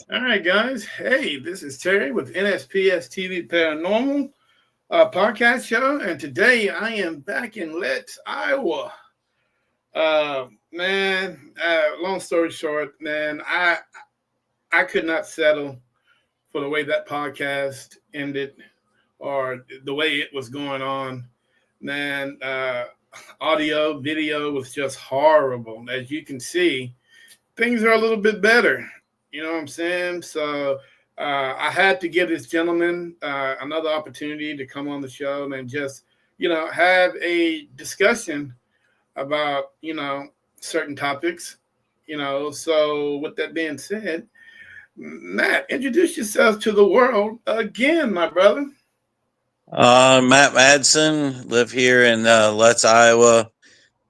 All right, guys. Hey, this is Terry with NSPS TV Paranormal podcast show, and today I am back in Letts, Iowa. Long story short, man, I could not settle for the way that podcast ended or the way it was going on. Man, audio, video was just horrible. As you can see, things are a little bit better. You know what I'm saying? So I had to give this gentleman another opportunity to come on the show and just, have a discussion about, certain topics. So with that being said, Matt, introduce yourself to the world again, my brother. Matt Madsen, live here in Letts, Iowa.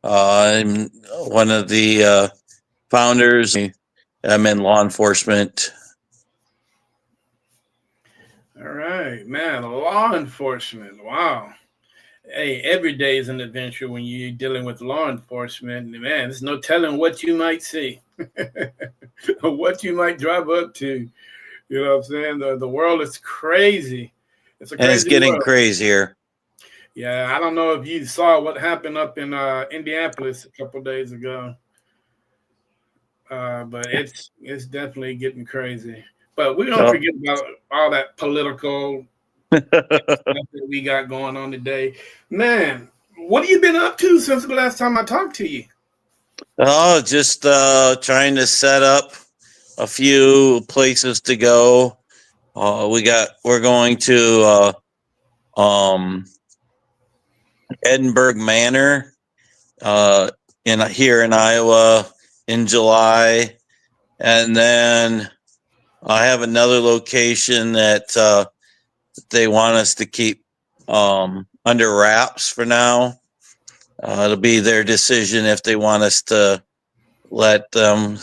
I'm one of the founders. I'm in law enforcement. All right, man, law enforcement. Wow. Hey, every day is an adventure when you're dealing with law enforcement. Man, there's no telling what you might see or what you might drive up to. You know what I'm saying? The world is crazy. It's getting world. Crazier. Yeah, I don't know if you saw what happened up in Indianapolis a couple days ago. But it's definitely getting crazy. But we don't forget about all that political stuff that we got going on today. Man, what have you been up to since the last time I talked to you? Oh, just trying to set up a few places to go. We're going to Edinburgh Manor here in Iowa in July, and then I have another location that they want us to keep under wraps for now. It'll be their decision if they want us to let them,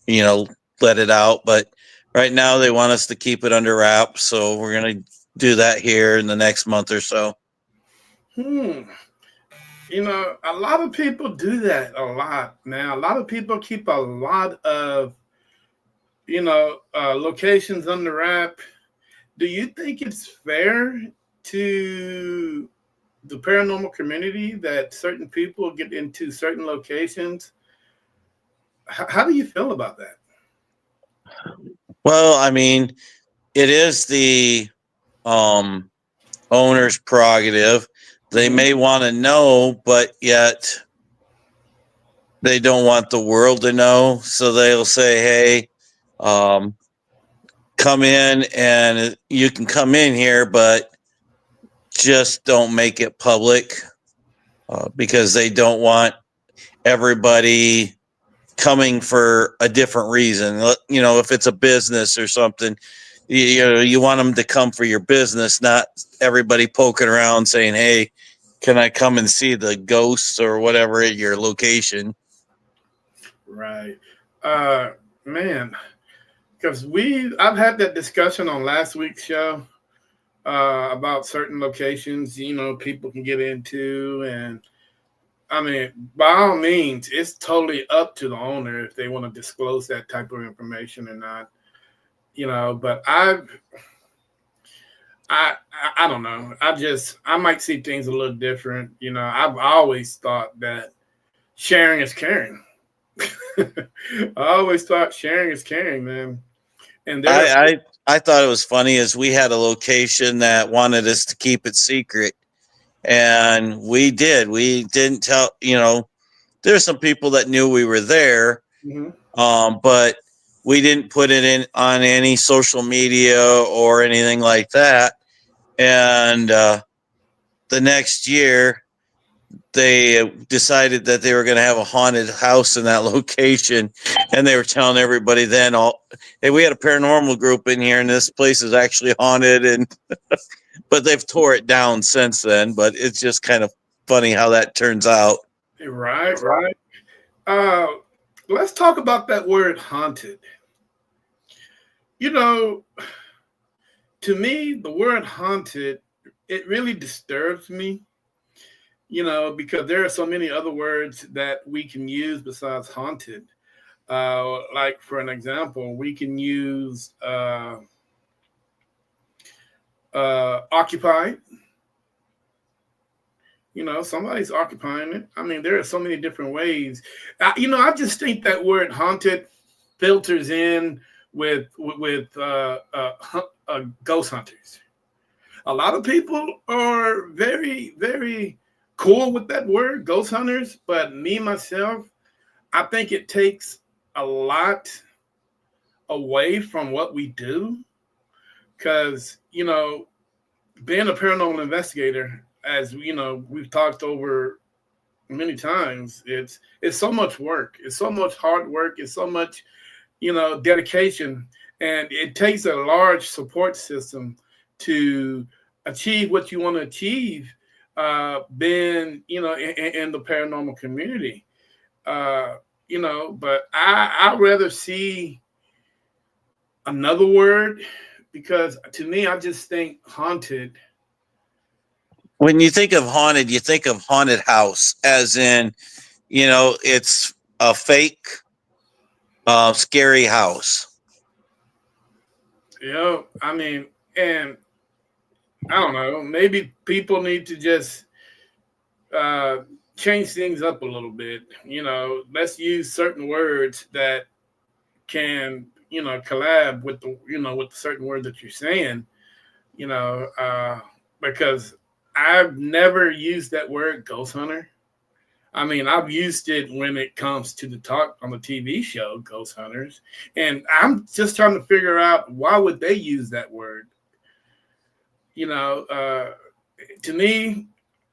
let it out. But right now they want us to keep it under wraps, so we're going to do that here in the next month or so. A lot of people do that a lot, man. A lot of people keep a lot of, locations under wrap. Do you think it's fair to the paranormal community that certain people get into certain locations? How do you feel about that? Well, I mean, it is the owner's prerogative. They may want to know, but yet they don't want the world to know. So they'll say, hey, come in and you can come in here, but just don't make it public because they don't want everybody coming for a different reason. If it's a business or something, you want them to come for your business, not everybody poking around saying, hey, can I come and see the ghosts or whatever at your location? Right. Man, because I've had that discussion on last week's show about certain locations, people can get into. And I mean, by all means, it's totally up to the owner if they want to disclose that type of information or not. But I don't know. I might see things a little different. I've always thought that sharing is caring. I always thought sharing is caring, man. And there are I thought it was funny as we had a location that wanted us to keep it secret, and we did. We didn't tell. There's some people that knew we were there, Mhm. but we didn't put it in on any social media or anything like that. And the next year, they decided that they were going to have a haunted house in that location, and they were telling everybody then, hey, we had a paranormal group in here, and this place is actually haunted. And but they've tore it down since then. But it's just kind of funny how that turns out. Right, right. Uh, let's talk about that word haunted. You know, to me, the word haunted, it really disturbs me, because there are so many other words that we can use besides haunted. Like, for an example, we can use occupied. Somebody's occupying it. I mean, there are so many different ways. I just think that word haunted filters in with ghost hunters. A lot of people are very, very cool with that word, ghost hunters. But me myself, I think it takes a lot away from what we do because being a paranormal investigator, as we've talked over many times, it's so much work. It's so much hard work. It's so much dedication, and it takes a large support system to achieve what you want to achieve. Being in the paranormal community, but I'd rather see another word because to me, I just think haunted. When you think of haunted, you think of haunted house, as in, it's a fake, scary house. I mean, and I don't know, maybe people need to just uh, change things up a little bit. Let's use certain words that can, collab with the certain word that you're saying. You know, uh, because I've never used that word ghost hunter. I mean, I've used it when it comes to the talk on the TV show Ghost Hunters, and I'm just trying to figure out why would they use that word. You know, uh, to me,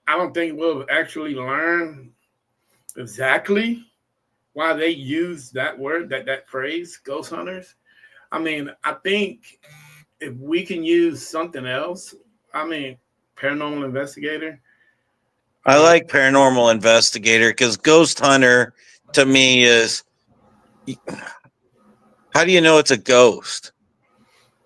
I don't think we'll actually learn exactly why they use that word, that phrase, ghost hunters. I mean, I think if we can use something else, I mean, paranormal investigator. I Uh, like paranormal investigator because ghost hunter to me is, how do you know it's a ghost?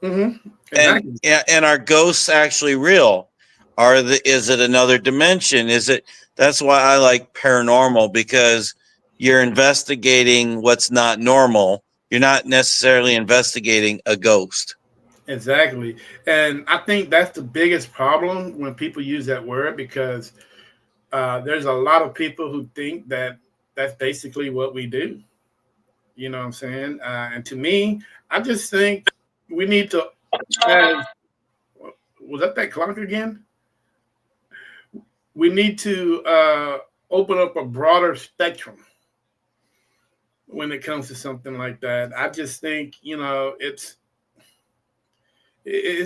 And exactly, and are ghosts actually real? Is it another dimension? Is it That's why I like paranormal, because you're investigating what's not normal. You're not necessarily investigating a ghost. exactly, and I think that's the biggest problem when people use that word because there's a lot of people who think that that's basically what we do. You know what I'm saying? And to me, I just think we need to have. Was that clock again? We need to open up a broader spectrum when it comes to something like that. I just think it's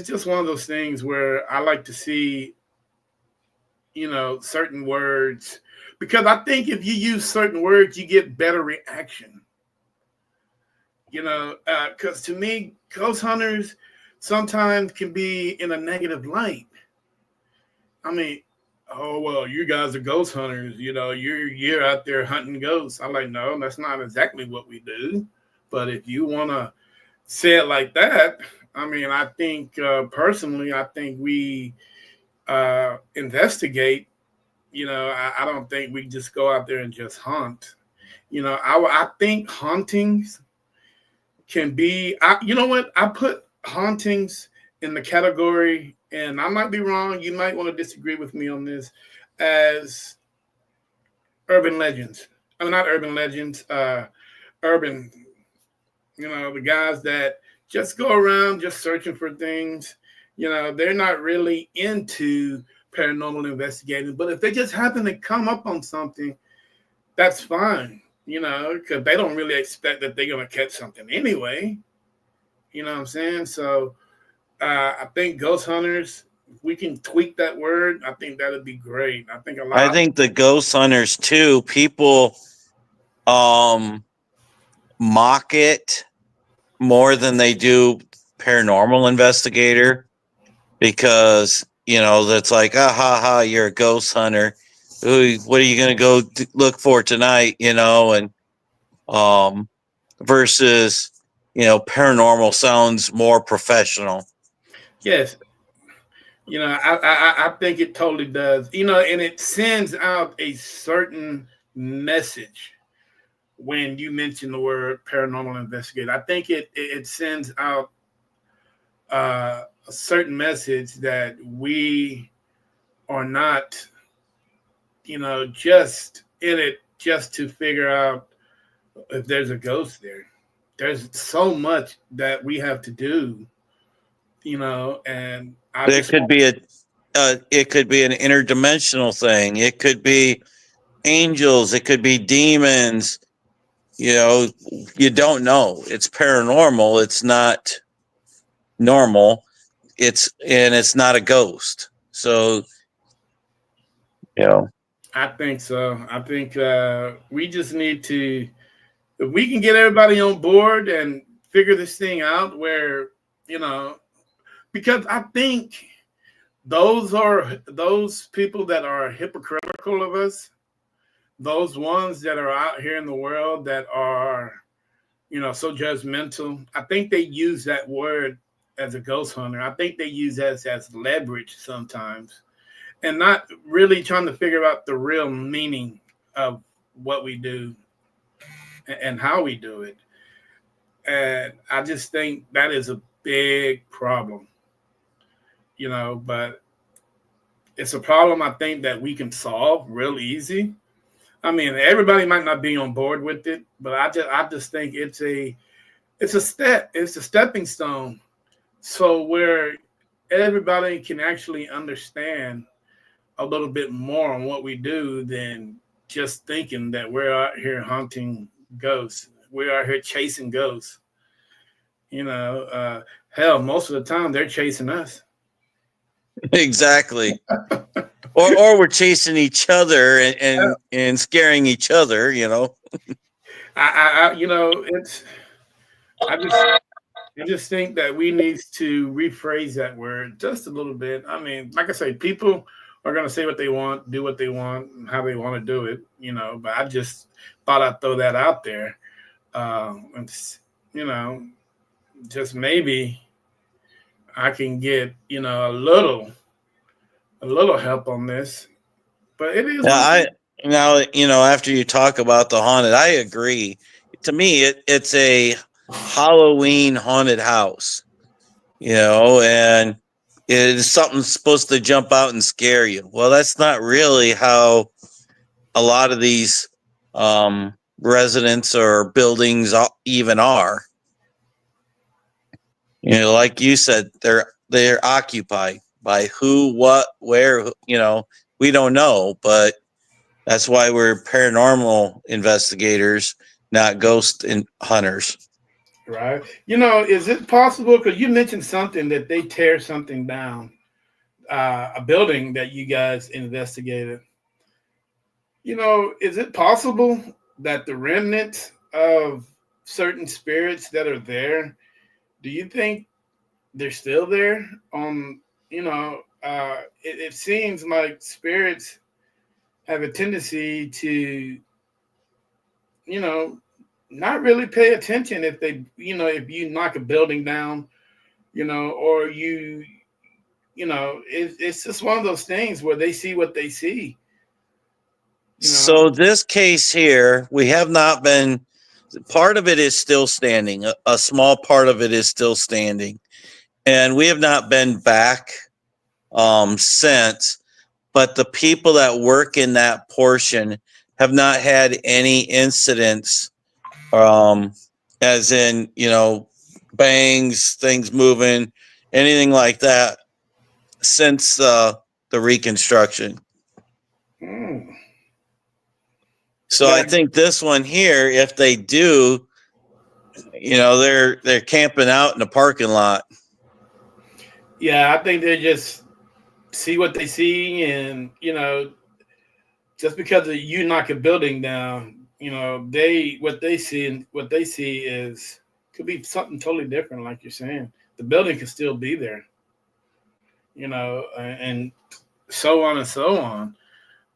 just one of those things where I like to see certain words because I think if you use certain words, you get better reaction. Because to me, ghost hunters sometimes can be in a negative light. I mean, oh well, you guys are ghost hunters. You're out there hunting ghosts. I'm like, no, that's not exactly what we do. But if you want to say it like that, I mean, I think personally, I think we investigate. I don't think we just go out there and just hunt. I think hauntings can be. You know what? I put hauntings in the category, and I might be wrong. You might want to disagree with me on this, as urban legends. I mean, not urban legends. Urban. The guys that just go around just searching for things. They're not really into paranormal investigating, but if they just happen to come up on something, that's fine. Because they don't really expect that they're going to catch something anyway. You know what I'm saying? So I think ghost hunters, if we can tweak that word, I think that would be great. I think a I lot. think the ghost hunters too, people um mock it more than they do paranormal investigator, because that's like, ah ha ha, you're a ghost hunter. Ooh, what are you going to go look for tonight? And versus paranormal sounds more professional. Yes, I think it totally does. And it sends out a certain message when you mention the word paranormal investigator. I think it sends out a certain message that we are not, just in it just to figure out if there's a ghost there. There's so much that we have to do, and I It just could want. be it could be an interdimensional thing. It could be angels. It could be demons. You don't know. It's paranormal. It's not normal. It's not a ghost. So you know, I think so. I think we just need to, if we can get everybody on board and figure this thing out, where you know, because I think those people that are hypocritical of us, those ones that are out here in the world that are, so judgmental. I think they use that word as a ghost hunter. I think they use that as leverage sometimes, and not really trying to figure out the real meaning of what we do and how we do it. And I just think that is a big problem, but it's a problem I think that we can solve real easy. I mean, everybody might not be on board with it, but I just think it's a step, it's a stepping stone. So where everybody can actually understand a little bit more on what we do than just thinking that we're out here hunting ghosts. We're out here chasing ghosts. You know, uh, Hell, most of the time they're chasing us. exactly. Or we're chasing each other and scaring each other. It's. I just think that we need to rephrase that word just a little bit. I mean, like I say, people are going to say what they want, do what they want, and how they want to do it. But I just thought I'd throw that out there. And you know, just maybe I can get a little help on this. But it is Yeah, what it is. after you talk about the haunted, I agree. To me, it's a Halloween haunted house. And it's something supposed to jump out and scare you. Well, that's not really how a lot of these residents or buildings even are. Like you said, they're occupied by who, what, where. We don't know, but that's why we're paranormal investigators, not ghost hunters. Right. Is it possible? Because you mentioned something that they tear something down, a building that you guys investigated. Is it possible that the remnants of certain spirits that are there, do you think they're still there? It seems like spirits have a tendency to, you know, not really pay attention if if you knock a building down, or it's just one of those things where they see what they see, you know. So this case here, we have not been part of it is still standing. A small part of it is still standing, and we have not been back since. But the people that work in that portion have not had any incidents, um, as in, bangs, things moving, anything like that since the reconstruction. Mm. So Yeah, I think this one here, if they do, they're camping out in the parking lot. yeah. I think they just see what they see, and just because you knock a building down, they what they see is could be something totally different, like you're saying. The building could still be there, and so on and so on.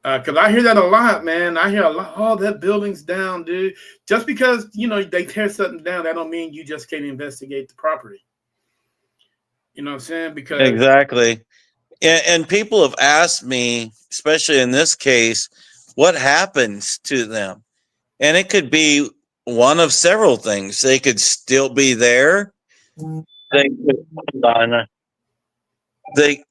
Because I hear that a lot, man. I hear a lot. Oh, that building's down, dude. Just because they tear something down, that don't mean you just can't investigate the property. You know what I'm saying? Because Exactly. And people have asked me, especially in this case, what happens to them? And it could be one of several things. They could still be there. They could, they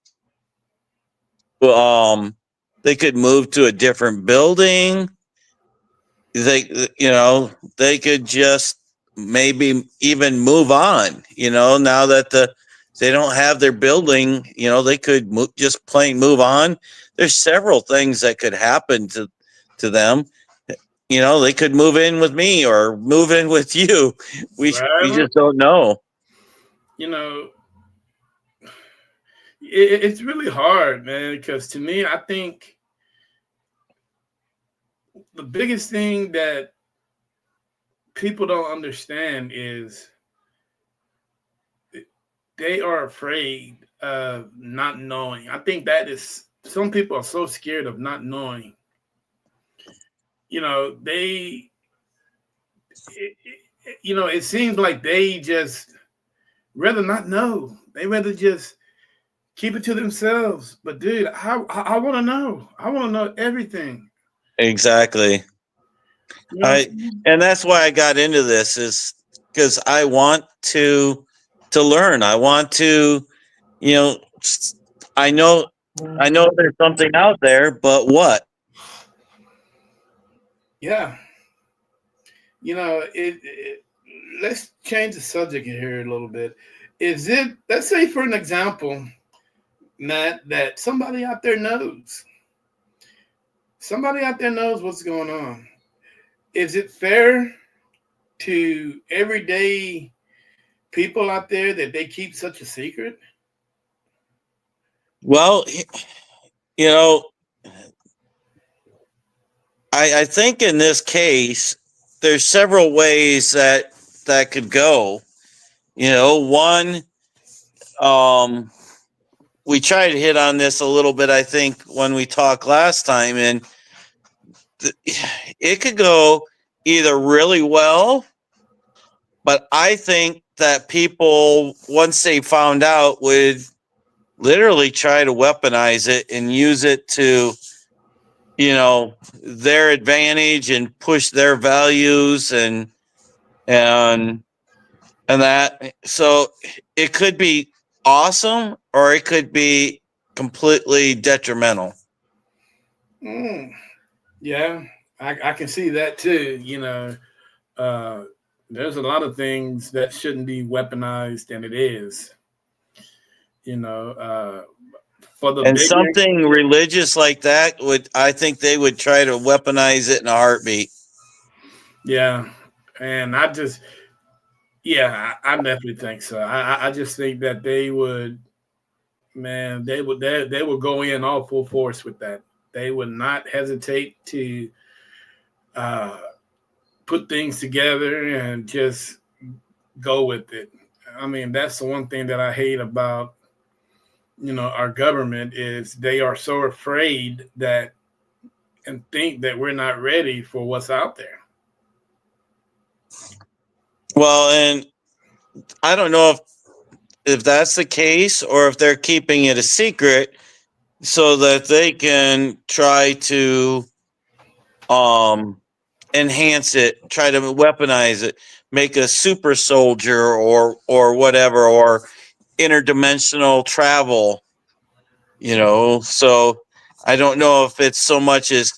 they could move to a different building. They could just maybe even move on. Now that they don't have their building, they could just plain move on. There's several things that could happen to them. They could move in with me or move in with you. We right, just don't know. you know, it's really hard, man. Because to me, I think the biggest thing that people don't understand is they are afraid of not knowing. I think that is some people are so scared of not knowing. They, it seems like they just rather not know. They rather just keep it to themselves. But dude, I want to know. I want to know everything. Exactly. You know what I'm I saying? and that's why I got into this, is because I want to learn. I want to, you know, I know I know there's something out there, but what? Yeah. Let's change the subject here a little bit. Is it, let's say, for an example, Matt, that somebody out there knows what's going on. Is it fair to everyday people out there that they keep such a secret? Well, you know, I think in this case there's several ways that could go. One, um, we tried to hit on this a little bit, I think, when we talked last time, and it could go either really well, but I think that people, once they found out, would literally try to weaponize it and use it to, their advantage and push their values and and that. So it could be awesome or it could be completely detrimental. Mm, yeah, I can see that too. Uh, there's a lot of things that shouldn't be weaponized, and it is. You know, uh, for the And bigger, something religious like that, I think they would try to weaponize it in a heartbeat. yeah, and I definitely think so. I just think that they would, man, they would go in all full force with that. They would not hesitate to uh, put things together and just go with it. I mean, that's the one thing that I hate about our government is they are so afraid that and think that we're not ready for what's out there. Well, and I don't know if that's the case or if they're keeping it a secret so that they can try to um enhance it, try to weaponize it, make a super soldier or whatever, or interdimensional travel, So I don't know if it's so much as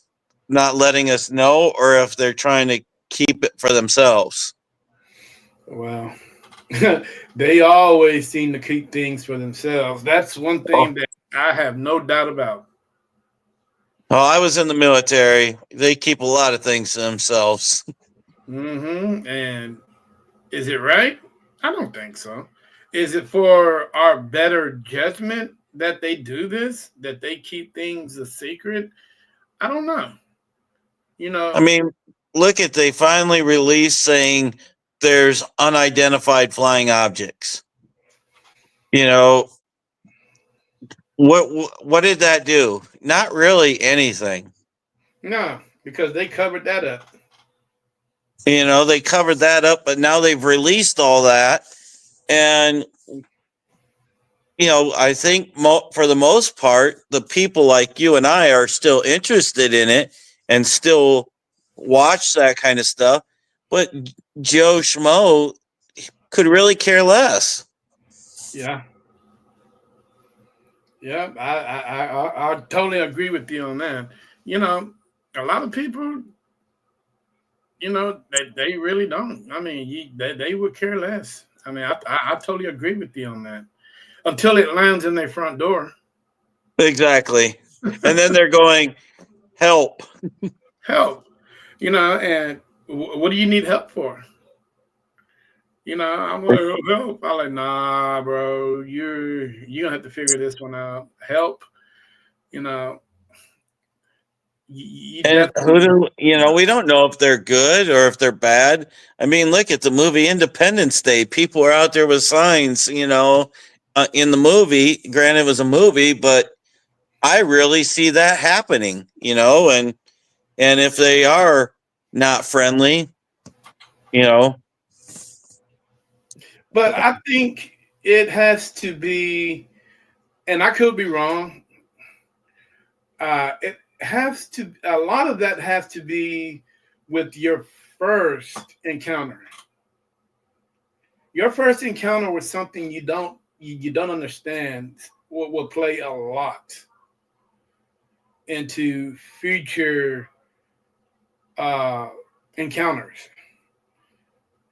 not letting us know or if they're trying to keep it for themselves. Well, they always seem to keep things for themselves. That's one thing Oh, that I have no doubt about. I was in the military. They keep a lot of things to themselves. And is it right? I don't think so. Is it for our better judgment that they do this? That they keep things a secret? I don't know. You I know, mean, look at they finally released saying there's unidentified flying objects. You know, what did that do? Not really anything. no, because they covered that up. They covered that up, but now they've released all that. And, I think for the most part, the people like you and I are still interested in it and still watch that kind of stuff. But Joe Schmo could really care less. Yeah, yeah, I totally agree with you on that. You know, a lot of people, they really don't. I mean, they would care less. I mean, I totally agree with you on that. Until it lands in their front door. Exactly. And then they're going, help. Help, and what do you need help for? I'm like, oh, help. I'm like, nah, bro, you're gonna have to figure this one out. Help, you know, you And definitely. we don't know if they're good or if they're bad. I mean, look at the movie Independence Day. People are out there with signs, in the movie. Granted, it was a movie, but I really see that happening, and if they are not friendly, you know, But I think it has to be, and I could be wrong. It has to. A lot of that has to be with your first encounter. Your first encounter with something you don't understand will play a lot into future uh, encounters.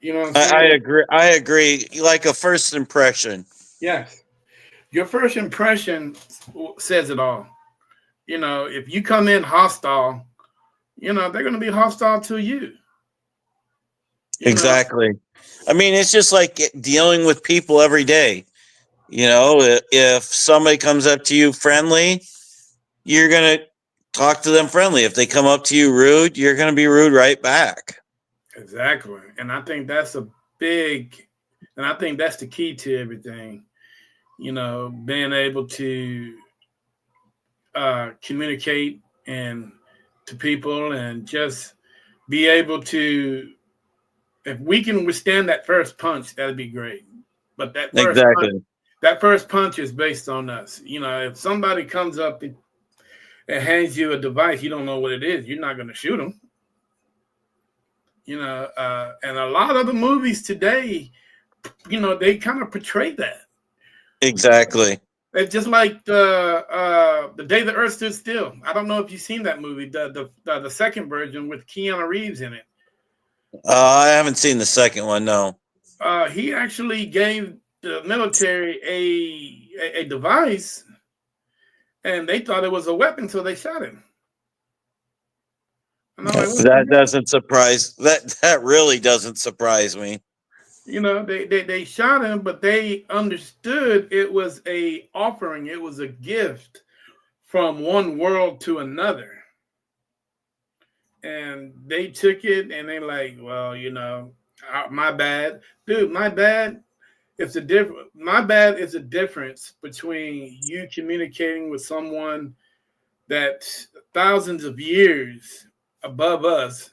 You know what I'm I saying? agree. I agree. Like a first impression. Yes. Your first impression says it all. If you come in hostile, they're going to be hostile to you. You know, Exactly. I mean, it's just like dealing with people every day. If somebody comes up to you friendly, you're going to talk to them friendly. If they come up to you rude, you're going to be rude right back. exactly. And I think that's the key to everything. Being able to communicate and to people and just be able to, if we can withstand that first punch, that'd be great. But Exactly. that first punch is based on us. If somebody comes up and hands you a device, you don't know what it is, you're not going to shoot them. And a lot of the movies today, they kind of portray that. Exactly. It's just like the Day the Earth Stood Still. I don't know if you've seen that movie, the second version with Keanu Reeves in it. I haven't seen the second one. No. He actually gave the military a device, and they thought it was a weapon, so they shot him. And I'm like, what the That heck? doesn't surprise. That really doesn't surprise me. They shot him, but they understood it was a offering. It was a gift from one world to another. And they took it and they like, well, my bad, dude, my bad. It's a different. My bad is a difference between you communicating with someone that's thousands of years above us,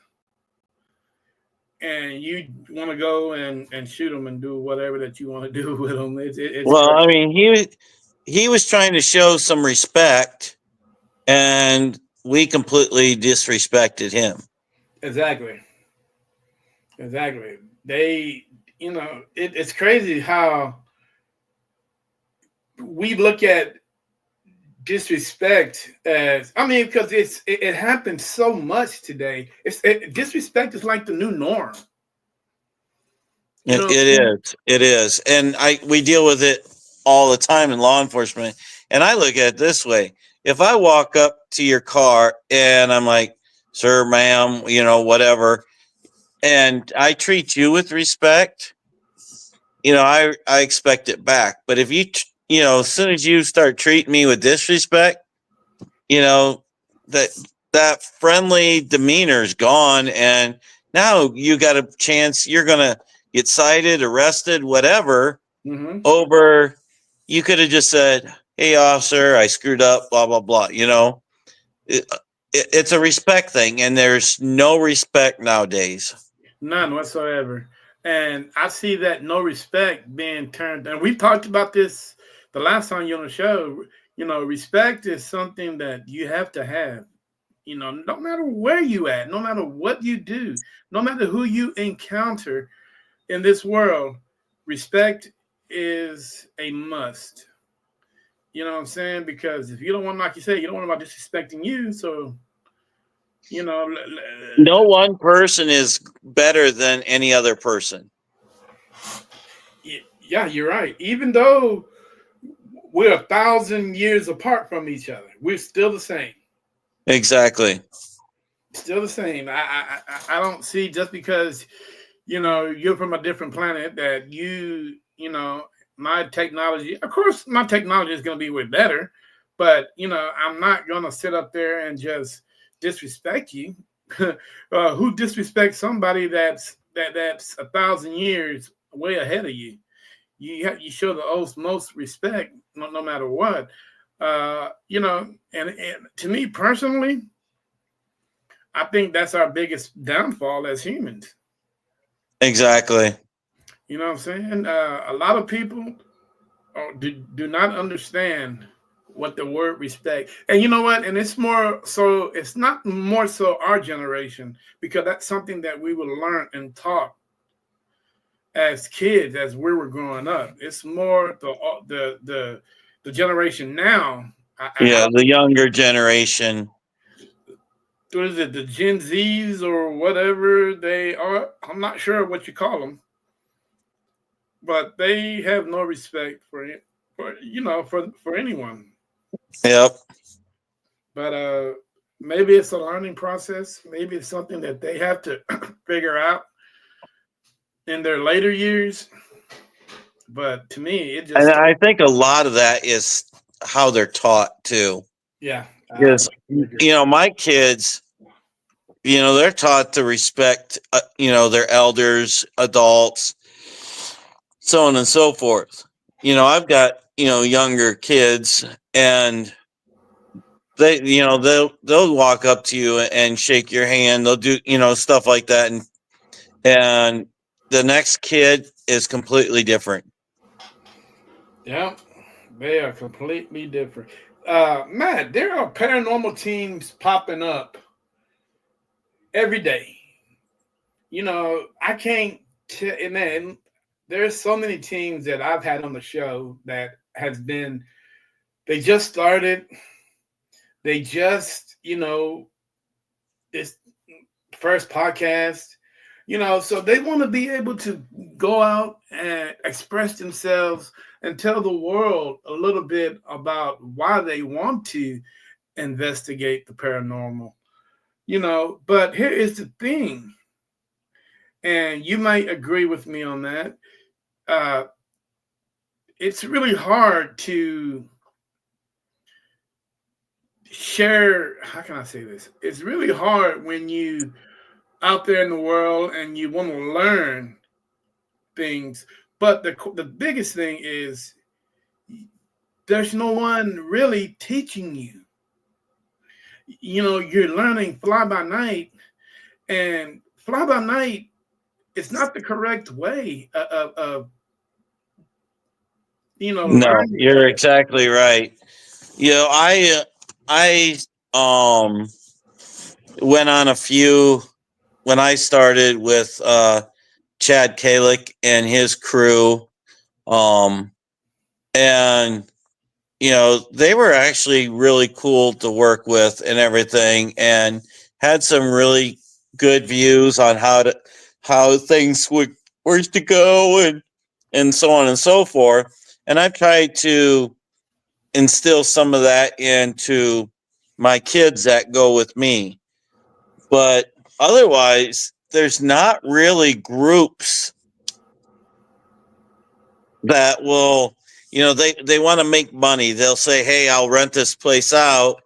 and you want to go and shoot them and do whatever that you want to do with them. It's Well, crazy. I mean, he was trying to show some respect, and we completely disrespected him. Exactly. Exactly. They, it's crazy how we look at disrespect as, I mean, because it happens so much today. Disrespect is like the new norm. You know what It I'm saying? is. It is. And we deal with it all the time in law enforcement. And I look at it this way. If I walk up to your car and I'm like, sir, ma'am, whatever, and I treat you with respect, I expect it back. But if as soon as you start treating me with disrespect, you know, that that friendly demeanor is gone, and now you got a chance. You're gonna get cited, arrested, whatever. Mm-hmm. Over, you could have just said, "Hey, officer, I screwed up." Blah blah blah. It's a respect thing, and there's no respect nowadays. None whatsoever. And I see that no respect being turned. And we talked about this the last time you on the show. Respect is something that you have to have. No matter where you at, no matter what you do, no matter who you encounter in this world, respect is a must. You know what I'm saying? Because if you don't want, like you say, you don't want nobody disrespecting you. So, you know, No one person is better than any other person. yeah, you're right. Even though we're 1,000 years apart from each other, we're still the same. Exactly. Still the same. I don't see just because you're from a different planet that my technology. Of course, my technology is going to be way better, but I'm not going to sit up there and just disrespect you. Who disrespects somebody that's 1,000 years way ahead of you? You show the most respect, no matter what. And to me personally, I think that's our biggest downfall as humans. Exactly. You know what I'm saying? A lot of people do not understand what the word respect. And you know what? And it's more so. It's not more so our generation, because that's something that we were learned and taught as kids as we were growing up. It's more the generation now. I Yeah, don't. the younger generation. What is it? The Gen Zs or whatever they are. I'm not sure what you call them, but they have no respect for anyone. Yep. But maybe it's a learning process. Maybe it's something that they have to figure out in their later years. But to me, it And just I think a lot of that is how they're taught too. yeah, I Because, agree. my kids, they're taught to respect, their elders, adults, so on and so forth. I've got, younger kids, and they'll walk up to you and shake your hand. They'll do, stuff like that. And the next kid is completely different. Yeah, they are completely different. Matt, there are paranormal teams popping up every day. I can't tell, and then there's so many teams that I've had on the show that has been. They just started. They just, this first podcast. So they want to be able to go out and express themselves and tell the world a little bit about why they want to investigate the paranormal. But here is the thing, and you might agree with me on that. Uh, it's really hard to share. How can I say this? It's really hard when you out there in the world and you want to learn things. But the biggest thing is there's no one really teaching you. You're learning fly by night, and fly by night is not the correct way of No, learning. you're exactly right. I um went on a few. when I started with Chad Kalick and his crew, um, and they were actually really cool to work with and everything, and had some really good views on how things were to go, and so on and so forth. And I've tried to instill some of that into my kids that go with me. But otherwise, there's not really groups that will, they want to make money. They'll say, hey, I'll rent this place out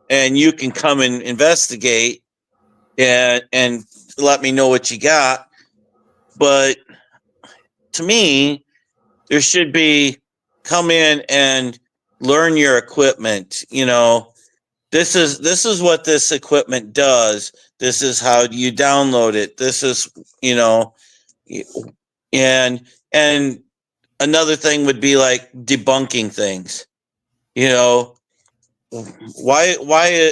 and you can come and investigate and let me know what you got. But to me, there should be come in and learn your equipment. This is what this equipment does. This is how you download it. This is, you know, and another thing would be like debunking things. You know, why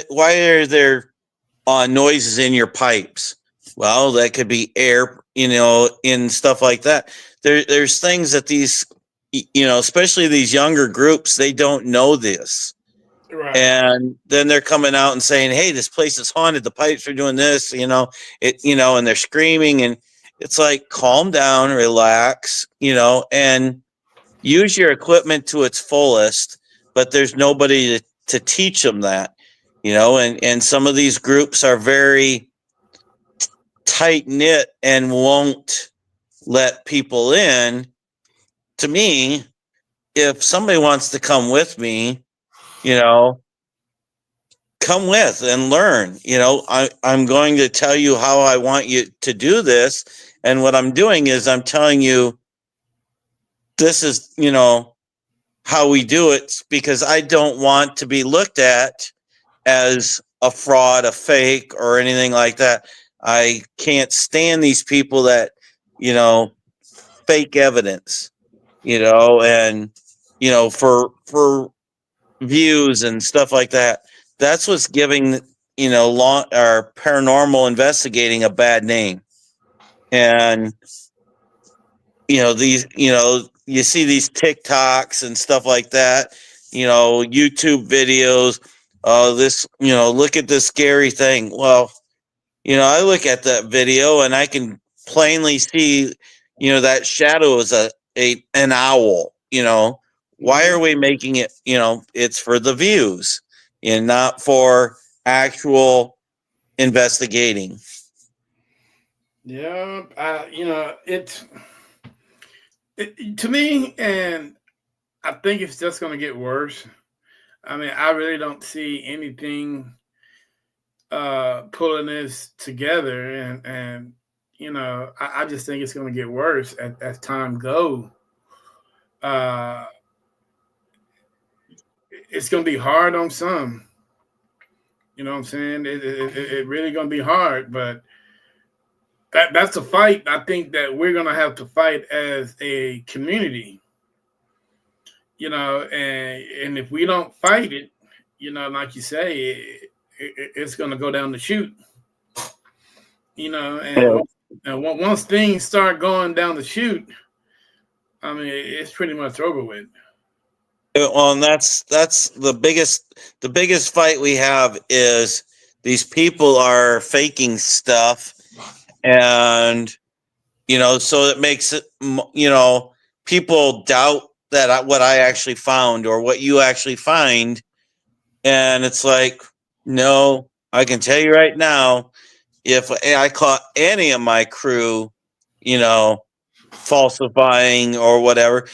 are there noises in your pipes? Well, that could be air, and stuff like that. There's things that these, especially these younger groups, they don't know this. Right. And then they're coming out and saying, hey, this place is haunted, the pipes are doing this, and they're screaming, and it's like, calm down, relax, and use your equipment to its fullest. But there's nobody to teach them that, and some of these groups are very tight knit and won't let people in. To me, if somebody wants to come with me, you know come with and learn. I'm going to tell you how I want you to do this. And what I'm doing is I'm telling you, this is, how we do it, because I don't want to be looked at as a fraud, a fake, or anything like that. I can't stand these people that, fake evidence, and, for views and stuff like that. That's what's giving long or paranormal investigating a bad name. And these you see these TikToks and stuff like that, YouTube videos. This look at this scary thing. Well, I look at that video and I can plainly see that shadow is an owl. Why are we making it? It's for the views and not for actual investigating. Yeah. It to me, and I think it's just going to get worse. I mean, I really don't see anything pulling this together, and I just think it's going to get worse as time go. Uh, it's going to be hard on some. You know what I'm saying? It really going to be hard, but that's a fight. I think that we're going to have to fight as a community. And if we don't fight it, like you say, it's going to go down the chute. Yeah. And once things start going down the chute, I mean, it's pretty much over with. Well, and that's the biggest fight we have is these people are faking stuff, and so it makes it people doubt that what I actually found or what you actually find. And it's like, no, I can tell you right now, if I caught any of my crew, you know, falsifying or whatever,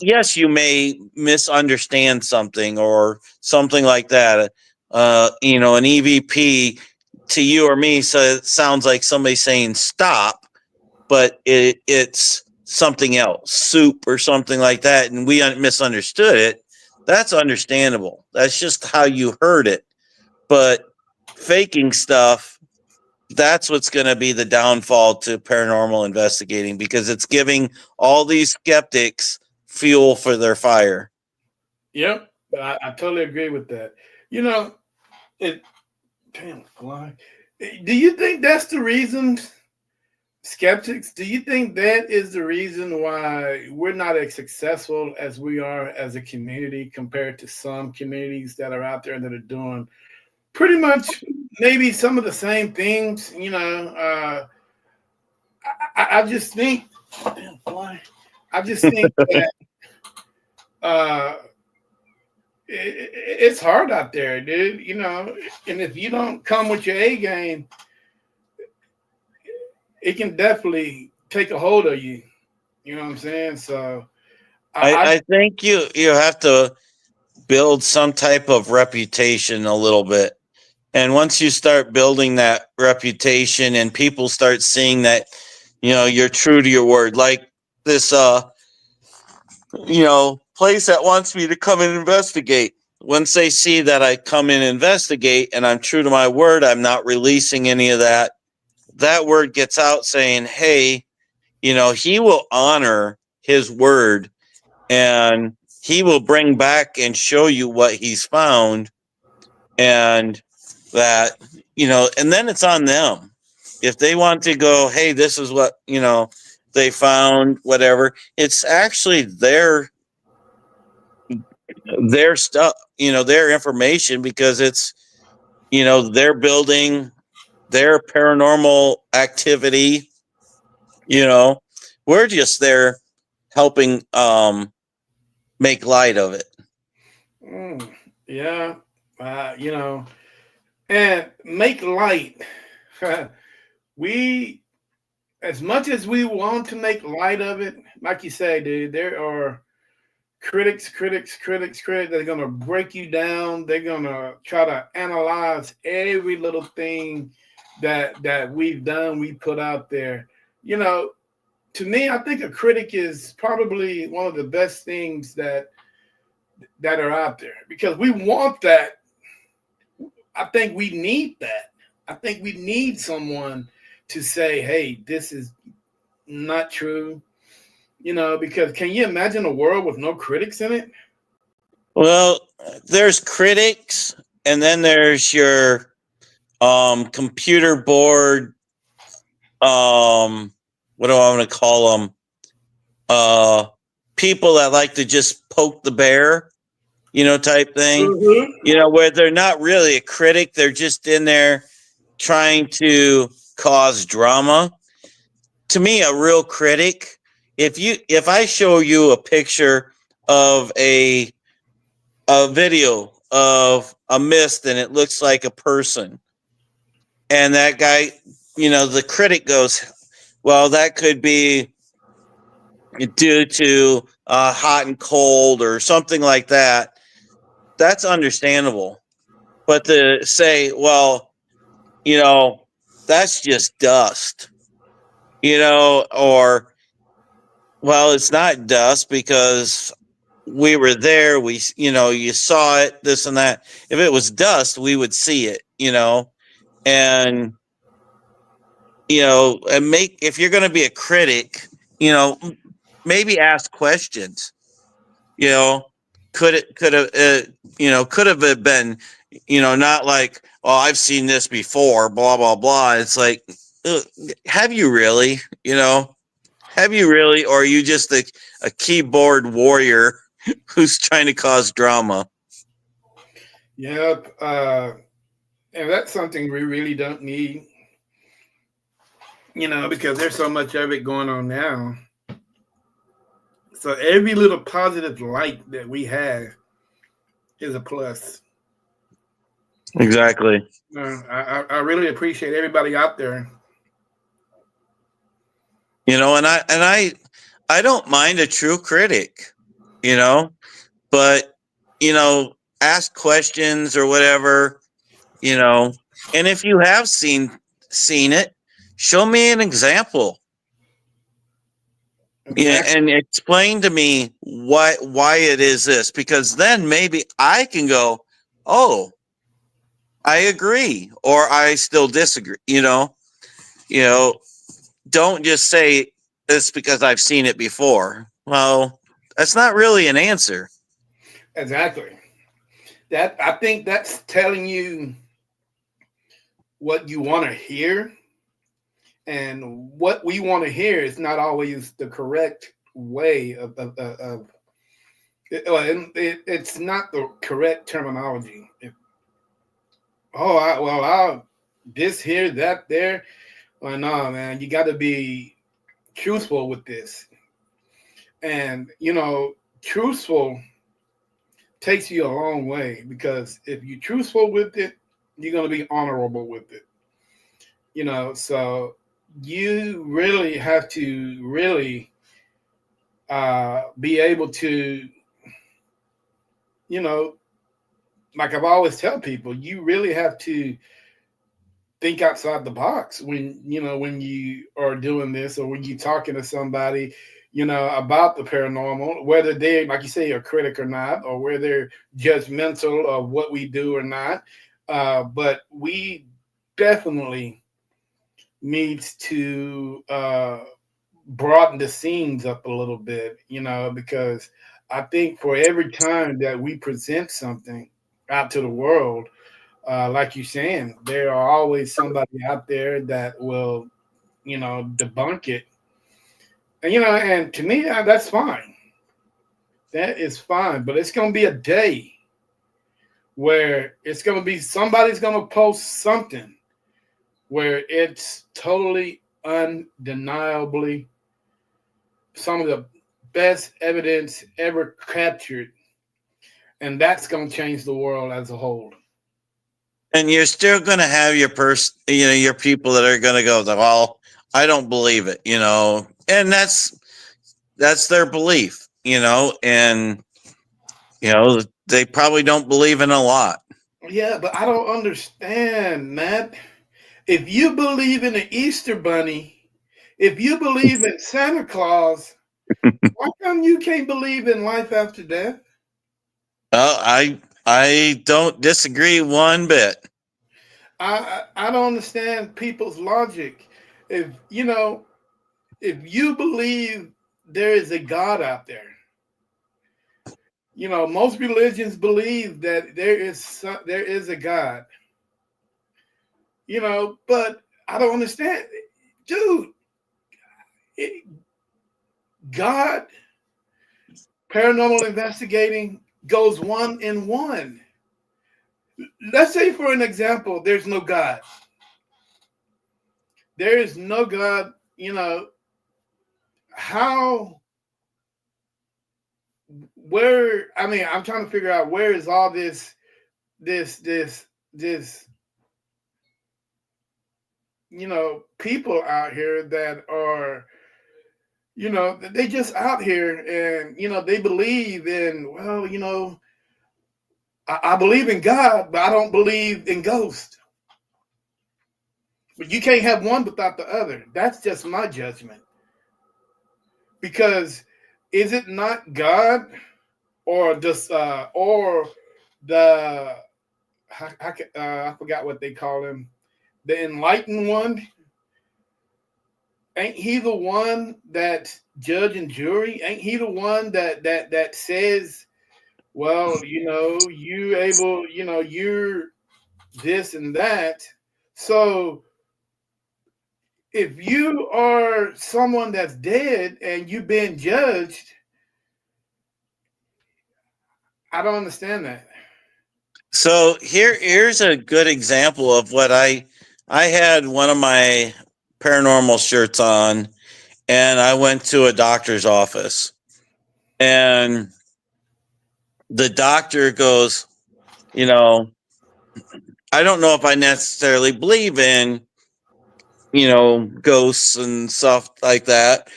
yes, you may misunderstand something or something like that. An EVP to you or me, so it sounds like somebody saying stop, but it's something else, soup or something like that, and we misunderstood it. That's understandable. That's just how you heard it. But faking stuff, that's what's going to be the downfall to paranormal investigating, because it's giving all these skeptics fuel for their fire. Yep, I totally agree with that. You know, it damn fly. Do you think that's the reason, skeptics? Do you think that is the reason why we're not as successful as we are as a community compared to some communities that are out there that are doing pretty much maybe some of the same things? I just think, damn, boy, I just think that uh, it's hard out there, dude. And if you don't come with your A game, it can definitely take a hold of you. You know what I'm saying? So I think you have to build some type of reputation a little bit. And once you start building that reputation and people start seeing that, you're true to your word, like this, place that wants me to come and investigate. Once they see that I come and investigate and I'm true to my word, I'm not releasing any of that. That word gets out saying, hey, he will honor his word and he will bring back and show you what he's found. And that, and then it's on them. If they want to go, hey, this is what, they found, whatever, it's actually their stuff, their information, because it's, they're building their paranormal activity, you know, we're just there helping make light of it. Yeah, and make light. We, as much as we want to make light of it, like you say, dude, there are critics that are going to break you down. They're going to try to analyze every little thing that we've done, we put out there. You know, to me, I think a critic is probably one of the best things that are out there because we want that. I think we need that. I think we need someone to say, "Hey, this is not true." Because can you imagine a world with no critics in it? Well, there's critics, and then there's your computer board. What do I want to call them? People that like to just poke the bear, type thing. Mm-hmm. Where they're not really a critic; they're just in there trying to cause drama. To me, a real critic, if I show you a picture of a video of a mist and it looks like a person, and that guy, the critic goes, well, that could be due to hot and cold or something like that. That's understandable. But to say, well, that's just dust, or, well, it's not dust because we were there. You saw it, this and that. If it was dust, we would see it, and, if you're going to be a critic, maybe ask questions, you know, could have been, not like, oh, I've seen this before, blah, blah, blah. It's like, have you really, have you really, or are you just a keyboard warrior who's trying to cause drama? Yep. And that's something we really don't need, because there's so much of it going on now. So every little positive light that we have is a plus. Exactly. I really appreciate everybody out there. And I don't mind a true critic, but ask questions or whatever, and if you have seen it, show me an example. Yeah, Exactly. and explain to me why it is this, because then maybe I can go, oh, I agree, or I still disagree. You know, don't just say it's because I've seen it before. Well, that's not really an answer. Exactly. That I think that's telling you what you want to hear, and what we want to hear is not always the correct way of it's not the correct terminology. I'll this here, that there. Well, no, man, you got to be truthful with this. And, truthful takes you a long way, because if you're truthful with it, you're going to be honorable with it. So you really have to really be able to, you know, like I've always tell people, you really have to think outside the box when you are doing this, or when you're talking to somebody, about the paranormal, whether they, like you say, are critic or not, or whether they're judgmental of what we do or not. But we definitely needs to broaden the scenes up a little bit, because I think for every time that we present something out to the world, like you're saying, there are always somebody out there that will, debunk it. And to me, that's fine. That is fine. But it's going to be a day where it's going to be somebody's going to post something where it's totally undeniably some of the best evidence ever captured. And that's going to change the world as a whole. And you're still going to have your people that are going to go, well, I don't believe it, and that's their belief, and they probably don't believe in a lot. Yeah, but I don't understand, Matt. If you believe in the Easter Bunny, if you believe in Santa Claus, why come you can't believe in life after death? Well, I don't disagree one bit. I don't understand people's logic. If you believe there is a God out there, most religions believe that there is a God. But I don't understand, dude. It, God, paranormal investigating goes one in one. Let's say, for an example, there's no God. There is no God. How? Where? I mean, I'm trying to figure out where is all this people out here that are, they just out here, and they believe in, well, I believe in God, but I don't believe in ghosts. But you can't have one without the other. That's just my judgment. Because is it not God, or just or the I forgot what they call him, the enlightened one? Ain't he the one that judge and jury? Ain't he the one that says, well, you're this and that. So if you are someone that's dead and you've been judged, I don't understand that. So here's a good example of what I had one of my paranormal shirts on, and I went to a doctor's office, and the doctor goes, I don't know if I necessarily believe in, ghosts and stuff like that.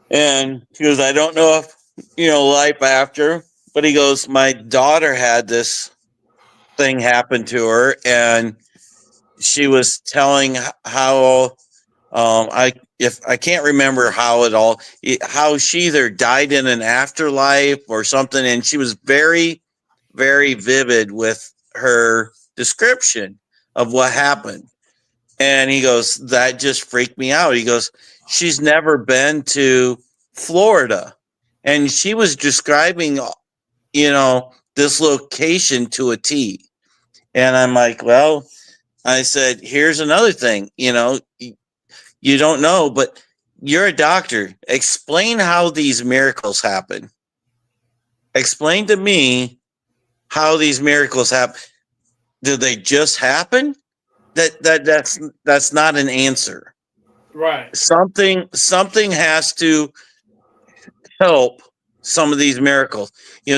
And he goes, I don't know if, life after, but he goes, my daughter had this thing happen to her, and she was telling how, I can't remember how she either died in an afterlife or something, and she was very, very vivid with her description of what happened. And he goes, that just freaked me out. He goes, she's never been to Florida. And she was describing, this location to a T. And I'm like, well, I said, here's another thing, you don't know, but you're a doctor. Explain how these miracles happen. Explain to me how these miracles happen. Do they just happen? That's not an answer. Right. Something has to help some of these miracles.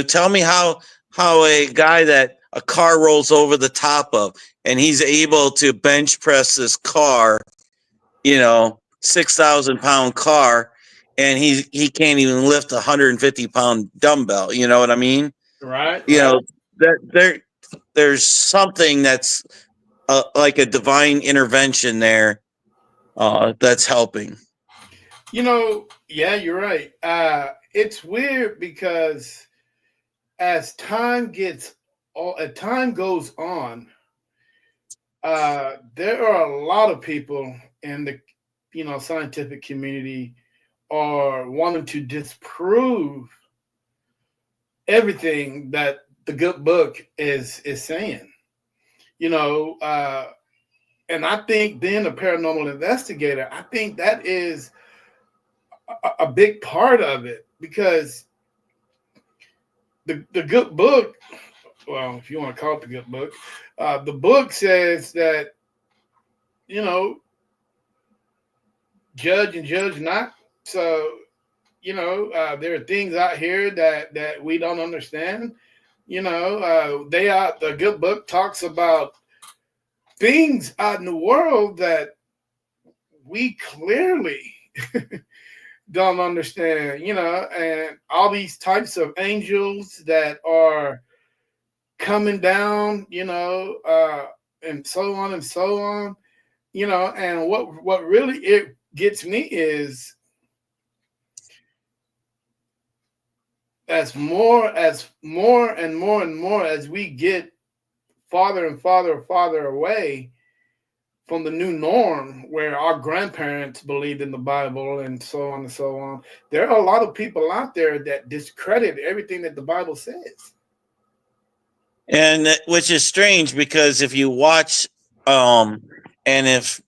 Tell me how a guy that a car rolls over the top of and he's able to bench press this car, 6,000-pound car, and he can't even lift a 150-pound dumbbell. You know what I mean? Right. You Right. know that there's something that's like a divine intervention there that's helping. Yeah, you're right. It's weird because as time goes on, there are a lot of people in the scientific community are wanting to disprove everything that the good book is saying. You know, and I think being a paranormal investigator, I think that is a big part of it because the good book, well, if you want to call it the good book, the book says that you know judge and judge not. So there are things out here that we don't understand. The good book talks about things out in the world that we clearly don't understand. And all these types of angels that are coming down. And so on and so on. And what really it gets me is as more and more and more as we get farther and farther away from the new norm where our grandparents believed in the Bible and so on and so on, there are a lot of people out there that discredit everything that the Bible says. And which is strange because if you watch, and if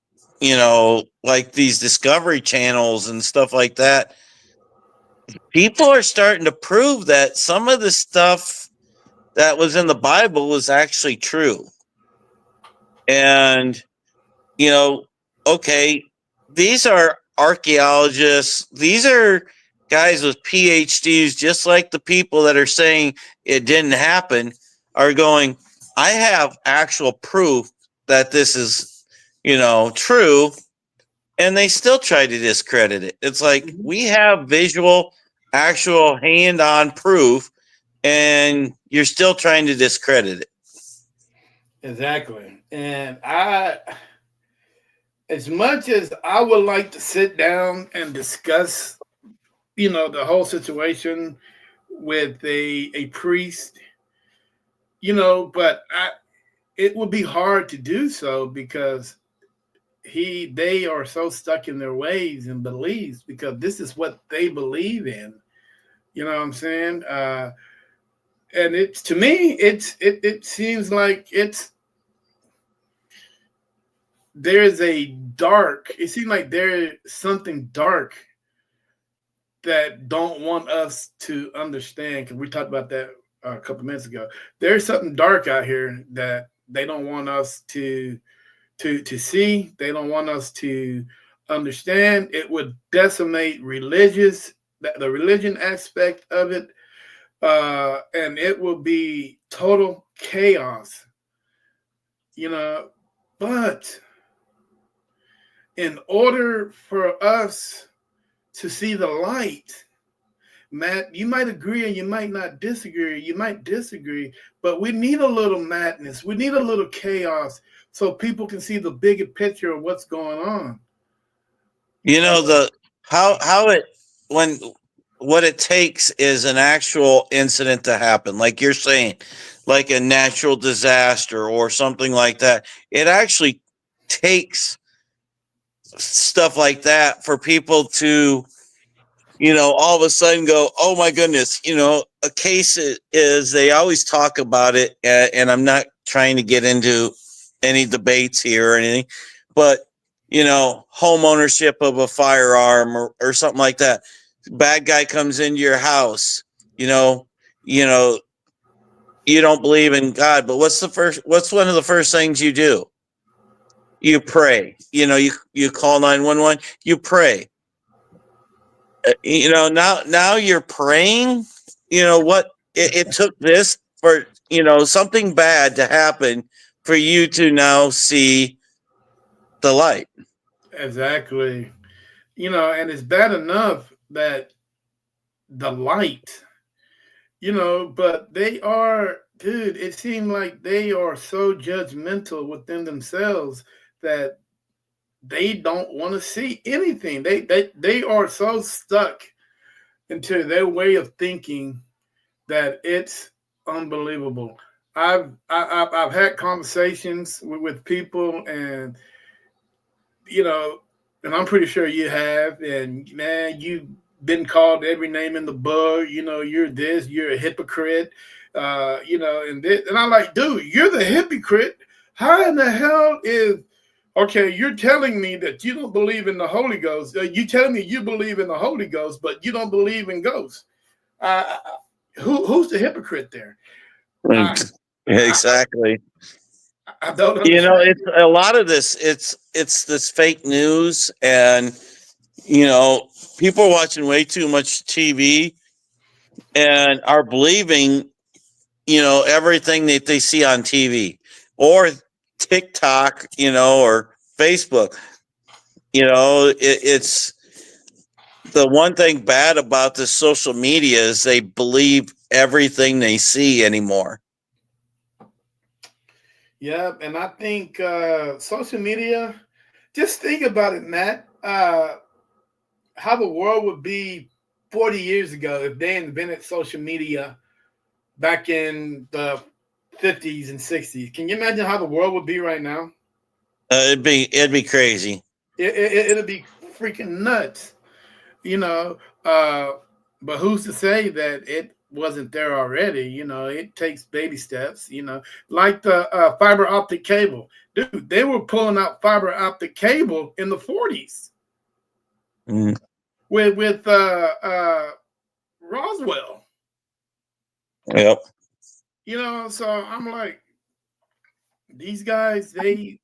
like these discovery channels and stuff like that, people are starting to prove that some of the stuff that was in the Bible was actually true. And you know, okay, these are archaeologists. These are guys with PhDs, just like the people that are saying it didn't happen are going, I have actual proof that this is, true. And they still try to discredit it. It's like Mhm. we have visual, actual hand on proof, and you're still trying to discredit it. Exactly. And as much as I would like to sit down and discuss, the whole situation with a priest, but it would be hard to do so because they are so stuck in their ways and beliefs because this is what they believe in. You know what I'm saying? And it's to me, it seems like there's a dark. It seems like there's something dark that don't want us to understand because we talked about that a couple minutes ago. There's something dark out here that they don't want us to see. They don't want us to understand. It would decimate the religion aspect of it, and it will be total chaos. You know, but in order for us to see the light, Matt, you might agree and you might not disagree. You might disagree, but we need a little madness. We need a little chaos so people can see the bigger picture of what's going on. The how it when what it takes is an actual incident to happen, like you're saying, like a natural disaster or something like that. It actually takes stuff like that for people to all of a sudden go, oh my goodness. A case is they always talk about it, and I'm not trying to get into any debates here or anything, but home ownership of a firearm or something like that. Bad guy comes into your house, you know, you know, you don't believe in God, but what's one of the first things you do? You pray. You call 911, you pray. Now you're praying. What it took this for something bad to happen for you to now see the light. Exactly. And it's bad enough that the light, but they are, dude, it seemed like they are so judgmental within themselves that they don't want to see anything. They are so stuck into their way of thinking that it's unbelievable. I've had conversations with people, and you know, and I'm pretty sure you have. And man, you've been called every name in the book. You're this, you're a hypocrite. And I'm like, dude, you're the hypocrite. How in the hell is okay? You're telling me that you don't believe in the Holy Ghost. You telling me you believe in the Holy Ghost, but you don't believe in ghosts. Uh, who's the hypocrite there? I, I, Exactly. I don't understand. It's a lot of this. It's this fake news, and people are watching way too much TV and are believing everything that they see on TV or TikTok, or Facebook. It's the one thing bad about this social media is they believe everything they see anymore. Yeah, and I think social media. Just think about it, Matt. How the world would be 40 years ago if they invented social media back in the 50s and 60s. Can you imagine how the world would be right now? It'd be crazy. It'd be freaking nuts, you know. But who's to say that it wasn't there already? It takes baby steps. Like the fiber optic cable, dude. They were pulling out fiber optic cable in the 40s Mm. with Roswell. Yep. So I'm like, these guys, they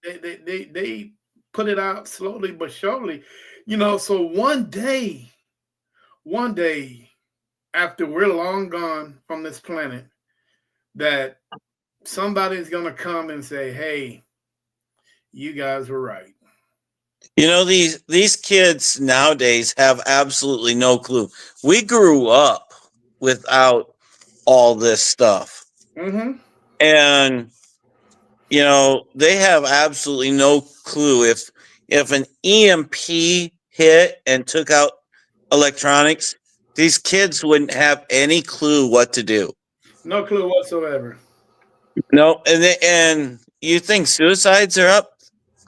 put it out slowly but surely. So one day after we're long gone from this planet, that somebody's gonna come and say, "Hey, you guys were right." These kids nowadays have absolutely no clue. We grew up without all this stuff, Mm-hmm. and they have absolutely no clue if an EMP hit and took out electronics. These kids wouldn't have any clue what to do. No clue whatsoever. No, and you think suicides are up?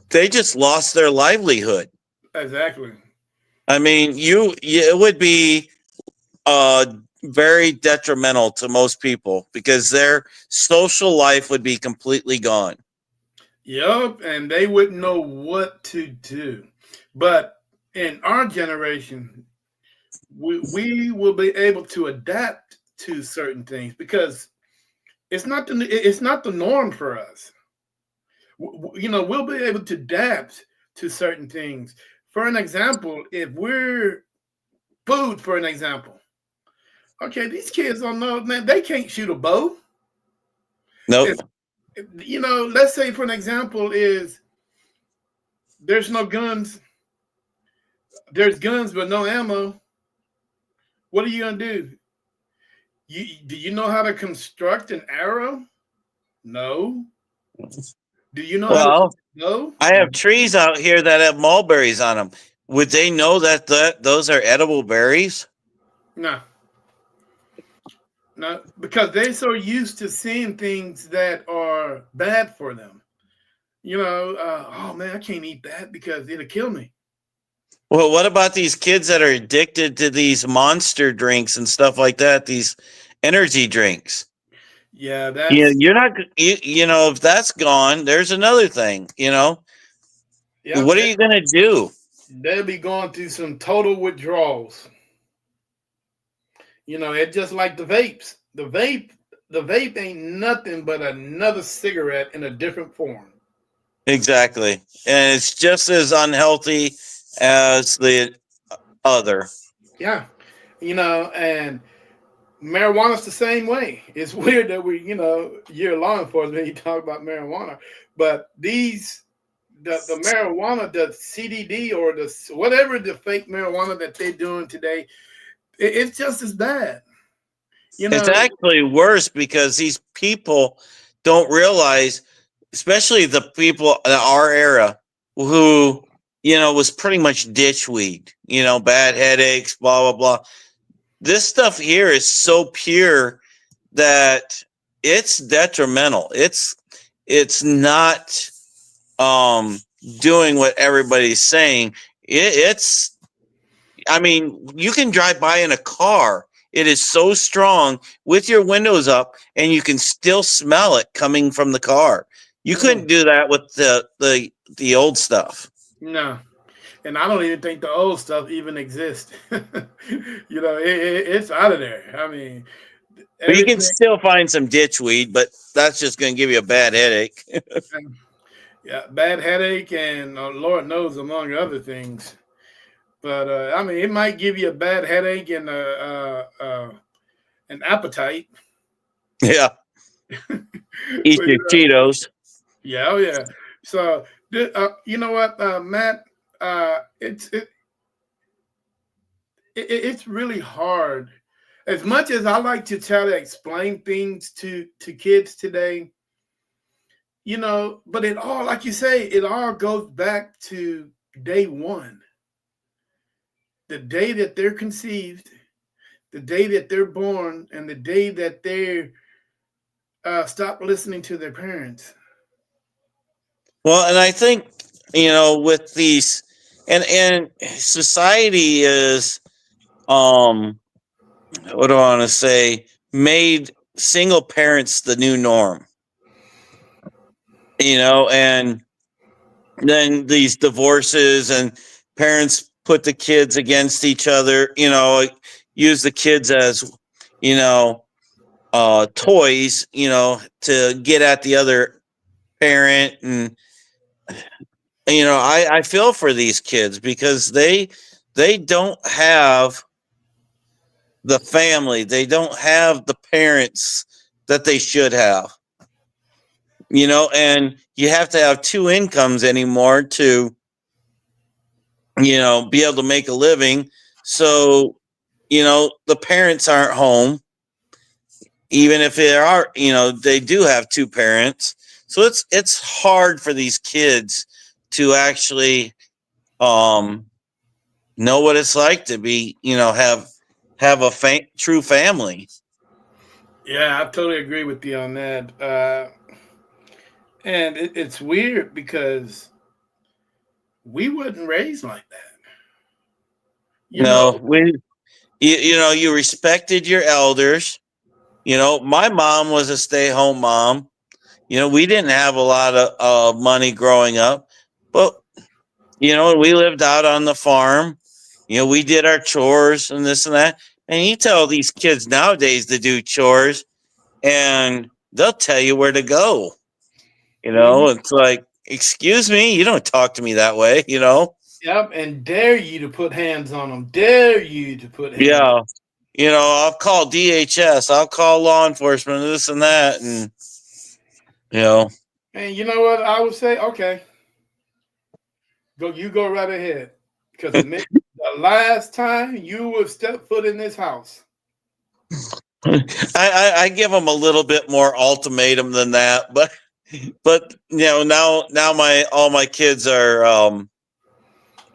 They just lost their livelihood. Exactly. I mean, it would be very detrimental to most people because their social life would be completely gone. Yup, and they wouldn't know what to do. But in our generation, we will be able to adapt to certain things because it's not the norm for us. We'll be able to adapt to certain things. For an example, if we're food, for an example, okay, these kids don't know, man. They can't shoot a bow. Nope. Let's say for an example is there's no guns. There's guns but no ammo. What are you gonna do? Do you know how to construct an arrow? No. Do you know how to? Well, No. I have trees out here that have mulberries on them. Would they know that those are edible berries? No. No, because they're so used to seeing things that are bad for them. Oh man, I can't eat that because it'll kill me. Well, what about these kids that are addicted to these monster drinks and stuff like that? These energy drinks. Yeah, You that's you're not you know if that's gone, there's another thing. yep. What are you gonna do? They'll be going through some total withdrawals. It's just like the vapes. The vape ain't nothing but another cigarette in a different form. Exactly, and it's just as unhealthy as the other. Yeah, and marijuana's the same way. It's weird that you're law enforcement, you talk about marijuana, but the marijuana, the CDD or the whatever the fake marijuana that they're doing today, it's just as bad. You It's know, actually worse because these people don't realize, especially the people in our era who, was pretty much ditchweed, bad headaches, blah, blah, blah. This stuff here is so pure that it's detrimental. It's not um doing what everybody's saying. It's I mean, you can drive by in a car. It is so strong with your windows up, and you can still smell it coming from the car. You couldn't mm, do that with the old stuff. no. And I don't even think the old stuff even exists. It's out of there. I mean, But you can everything. still find some ditchweed, but that's just going to give you a bad headache. Yeah, bad headache and Lord knows among other things. But I mean, it might give you a bad headache and an appetite. Yeah, eat But your Cheetos. yeah, oh yeah. So you know what, Matt? It's really hard. As much as I like to try to explain things to kids today, but it all, like you say, it all goes back to day one, the day that they're conceived, the day that they're born, and the day that they stop listening to their parents. Well, and I think with these, and society is what do I want to say, made single parents the new norm. And then these divorces and parents put the kids against each other, use the kids as, you know, toys, to get at the other parent. And, I feel for these kids because they don't have the family, they don't have the parents that they should have. And you have to have two incomes anymore to, be able to make a living. So, the parents aren't home, even if they are, they do have two parents. So it's hard for these kids to actually um know what it's like to be, have a true family. Yeah, I totally agree with you on that. And it's weird because we wasn't raised like that. You know, No, you respected your elders. My mom was a stay-home mom. We didn't have a lot of money growing up, but we lived out on the farm. We did our chores and this and that. And you tell these kids nowadays to do chores, and they'll tell you where to go. mhm. It's like, excuse me, you don't talk to me that way. Yep, and dare you to put hands on them. Dare you to put hands. Yeah. I'll call DHS, I'll call law enforcement, this and that. And, you know, And you know what? I would say, okay, go right ahead. Because the last time you would step foot in this house. I give them a little bit more ultimatum than that, but now all my kids are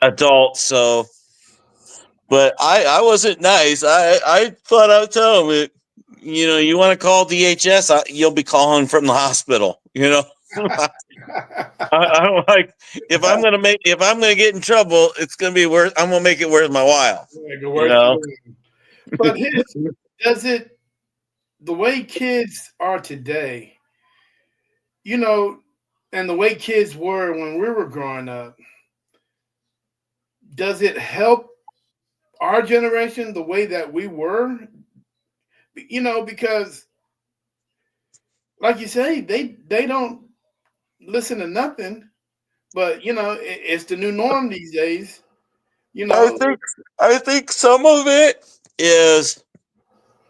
adults, so but I wasn't nice. I thought I would tell them it, you want to call DHS, you'll be calling from the hospital. I don't like, if I'm gonna get in trouble, it's gonna be worth. I'm gonna make it worth my while. Yeah, the You worst know. but does it the way kids are today, you know, and the way kids were when we were growing up, does it help our generation the way that we were? Because like you say, they don't listen to nothing. But it's the new norm these days. You I know, think I think some of it is,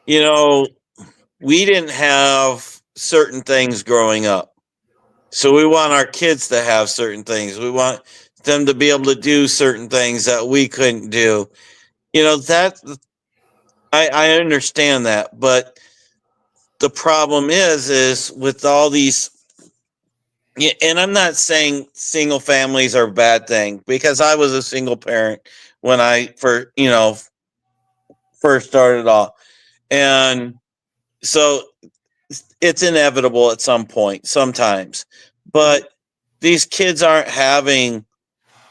you know, we didn't have certain things growing up. So we want our kids to have certain things. We want them to be able to do certain things that we couldn't do. That I understand that, but the problem is with all these. Yeah, and I'm not saying single families are a bad thing, because I was a single parent when I first started off, and so it's inevitable at some point sometimes. But these kids aren't having,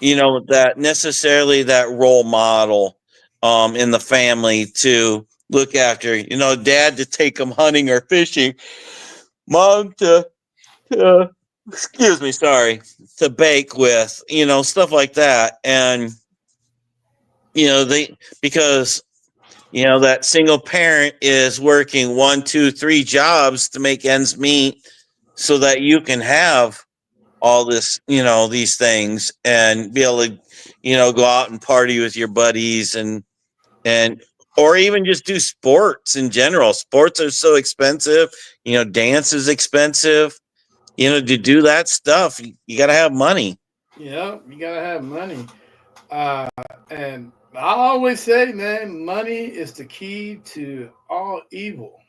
that necessarily that role model in the family to look after, dad to take them hunting or fishing, mom to excuse me, sorry, to bake with, stuff like that. And they, because that single parent is working one, two, three jobs to make ends meet, so that you can have all this, these things, and be able to, go out and party with your buddies, and or even just do sports in general. Sports are so expensive. Dance is expensive. To do that stuff, you got to have money. yeah, you gotta have money. And I always say, man, money is the key to all evil.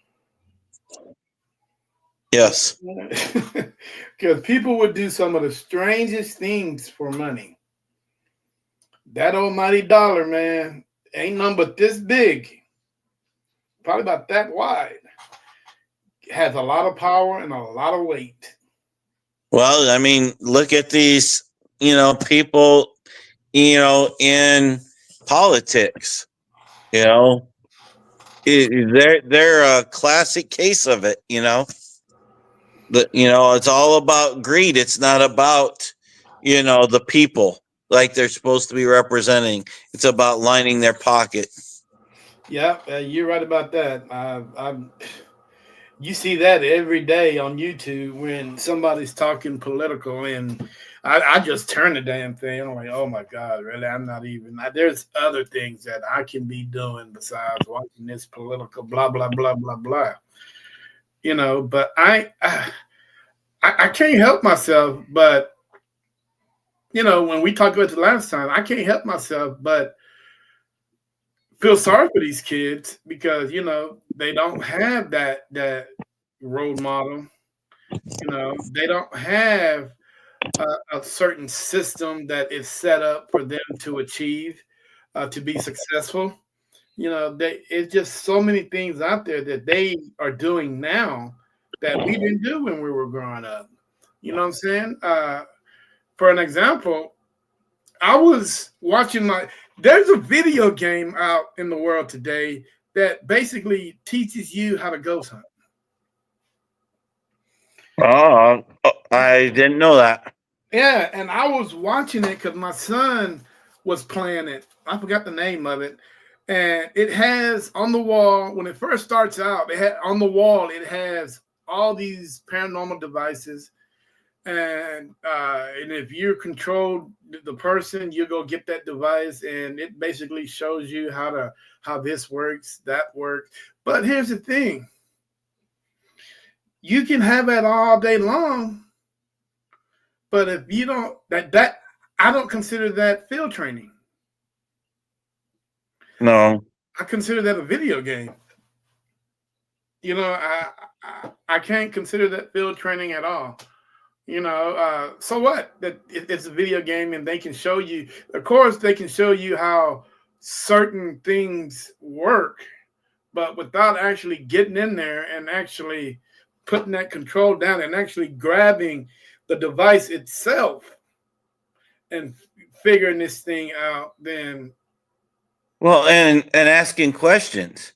Yes. Because people would do some of the strangest things for money. That almighty dollar, man, ain't nothing but this big, probably about that wide. Has a lot of power and a lot of weight. Well, I mean, look at these, people, in politics. You know, they're a classic case of it. It's all about greed. It's not about, the people like they're supposed to be representing. It's about lining their pocket. Yeah, you're right about that. You see that every day on YouTube when somebody's talking political, and I just turn the damn thing. I'm like, oh my god, really? I'm not even. There's other things that I can be doing besides watching this political blah blah blah blah blah. But I can't help myself. But when we talked about it the last time, I can't help myself but feel sorry for these kids because they don't have that role model. They don't have a certain system that is set up for them to achieve, to be successful. It's just so many things out there that they are doing now that we didn't do when we were growing up. You know what I'm saying? For an example, I was watching there's a video game out in the world today that basically teaches you how to ghost hunt. Oh, I didn't know that. Yeah, and I was watching it because my son was playing it. I forgot the name of it. And it has on the wall, when it first starts out, on the wall, it has all these paranormal devices. And if you control the person, you go get that device, and it basically shows you how this works, that works. But here's the thing: you can have that all day long, but if you don't that I don't consider that field training. No. I consider that a video game. I can't consider that field training at all. So what? That it's a video game, and they can show you. Of course, they can show you how certain things work, but without actually getting in there and actually putting that control down and actually grabbing the device itself and figuring this thing out, then Well, and asking questions.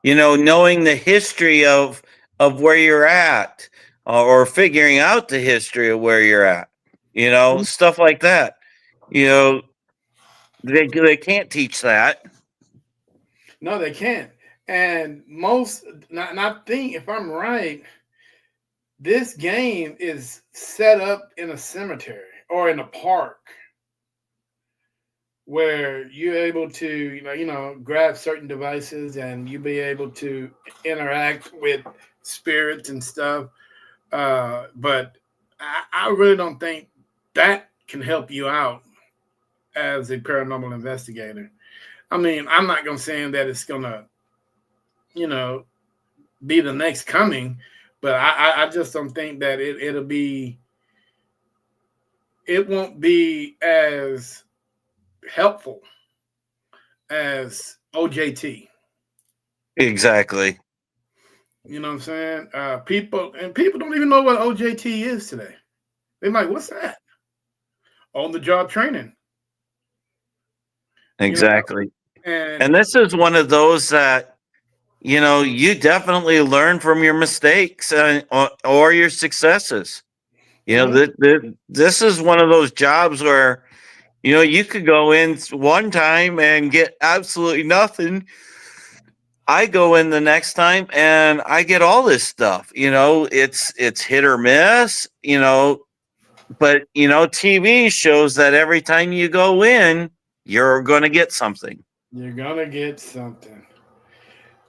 knowing the history of where you're at, or figuring out the history of where you're at, stuff like that. You know, they can't teach that. No, they can't. And most, and I think if I'm right, this game is set up in a cemetery or in a park where you're able to, grab certain devices and you be able to interact with spirits and stuff. But I really don't think that can help you out as a paranormal investigator. I mean, I'm not going to say that it's going to, you know, be the next coming, but I just don't think that it won't be as helpful as OJT. Exactly. You know what I'm saying? People don't even know what OJT is today. They're like, "What's that?" On the job training. Exactly. And And this is one of those that you definitely learn from your mistakes, or your successes. mhm, This is one of those jobs where you could go in one time and get absolutely nothing. I go in the next time and I get all this stuff. It's hit or miss. But TV shows that every time you go in, you're going to get something, you're gonna get something.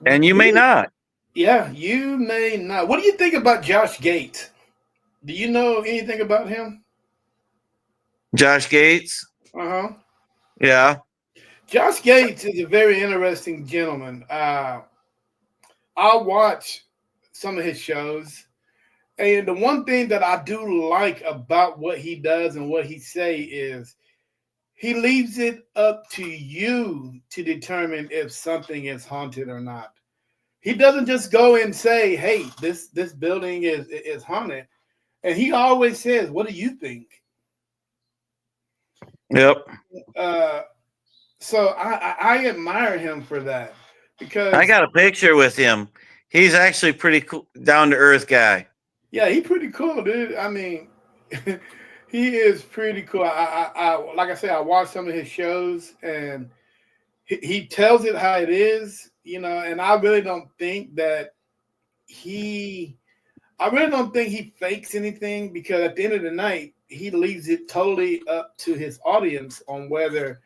and you What may do you- not. yeah, you may not. What do you think about Josh Gates? Do you know anything about him? Josh Gates, Uh huh. yeah. Josh Gates is a very interesting gentleman. I watch some of his shows, and the one thing that I do like about what he does and what he say is he leaves it up to you to determine if something is haunted or not. He doesn't just go and say, "Hey, this building is haunted," and he always says, "What do you think?" Yep. Uh, so I admire him for that I because got a picture with him. He's actually pretty cool, down to earth guy. yeah, he's pretty cool, dude. I mean, he is pretty cool. Like I said, I watched some of his shows, and he tells it how it is, And I really don't think that he, I really don't think he fakes anything because at the end of the night, he leaves it totally up to his audience on whether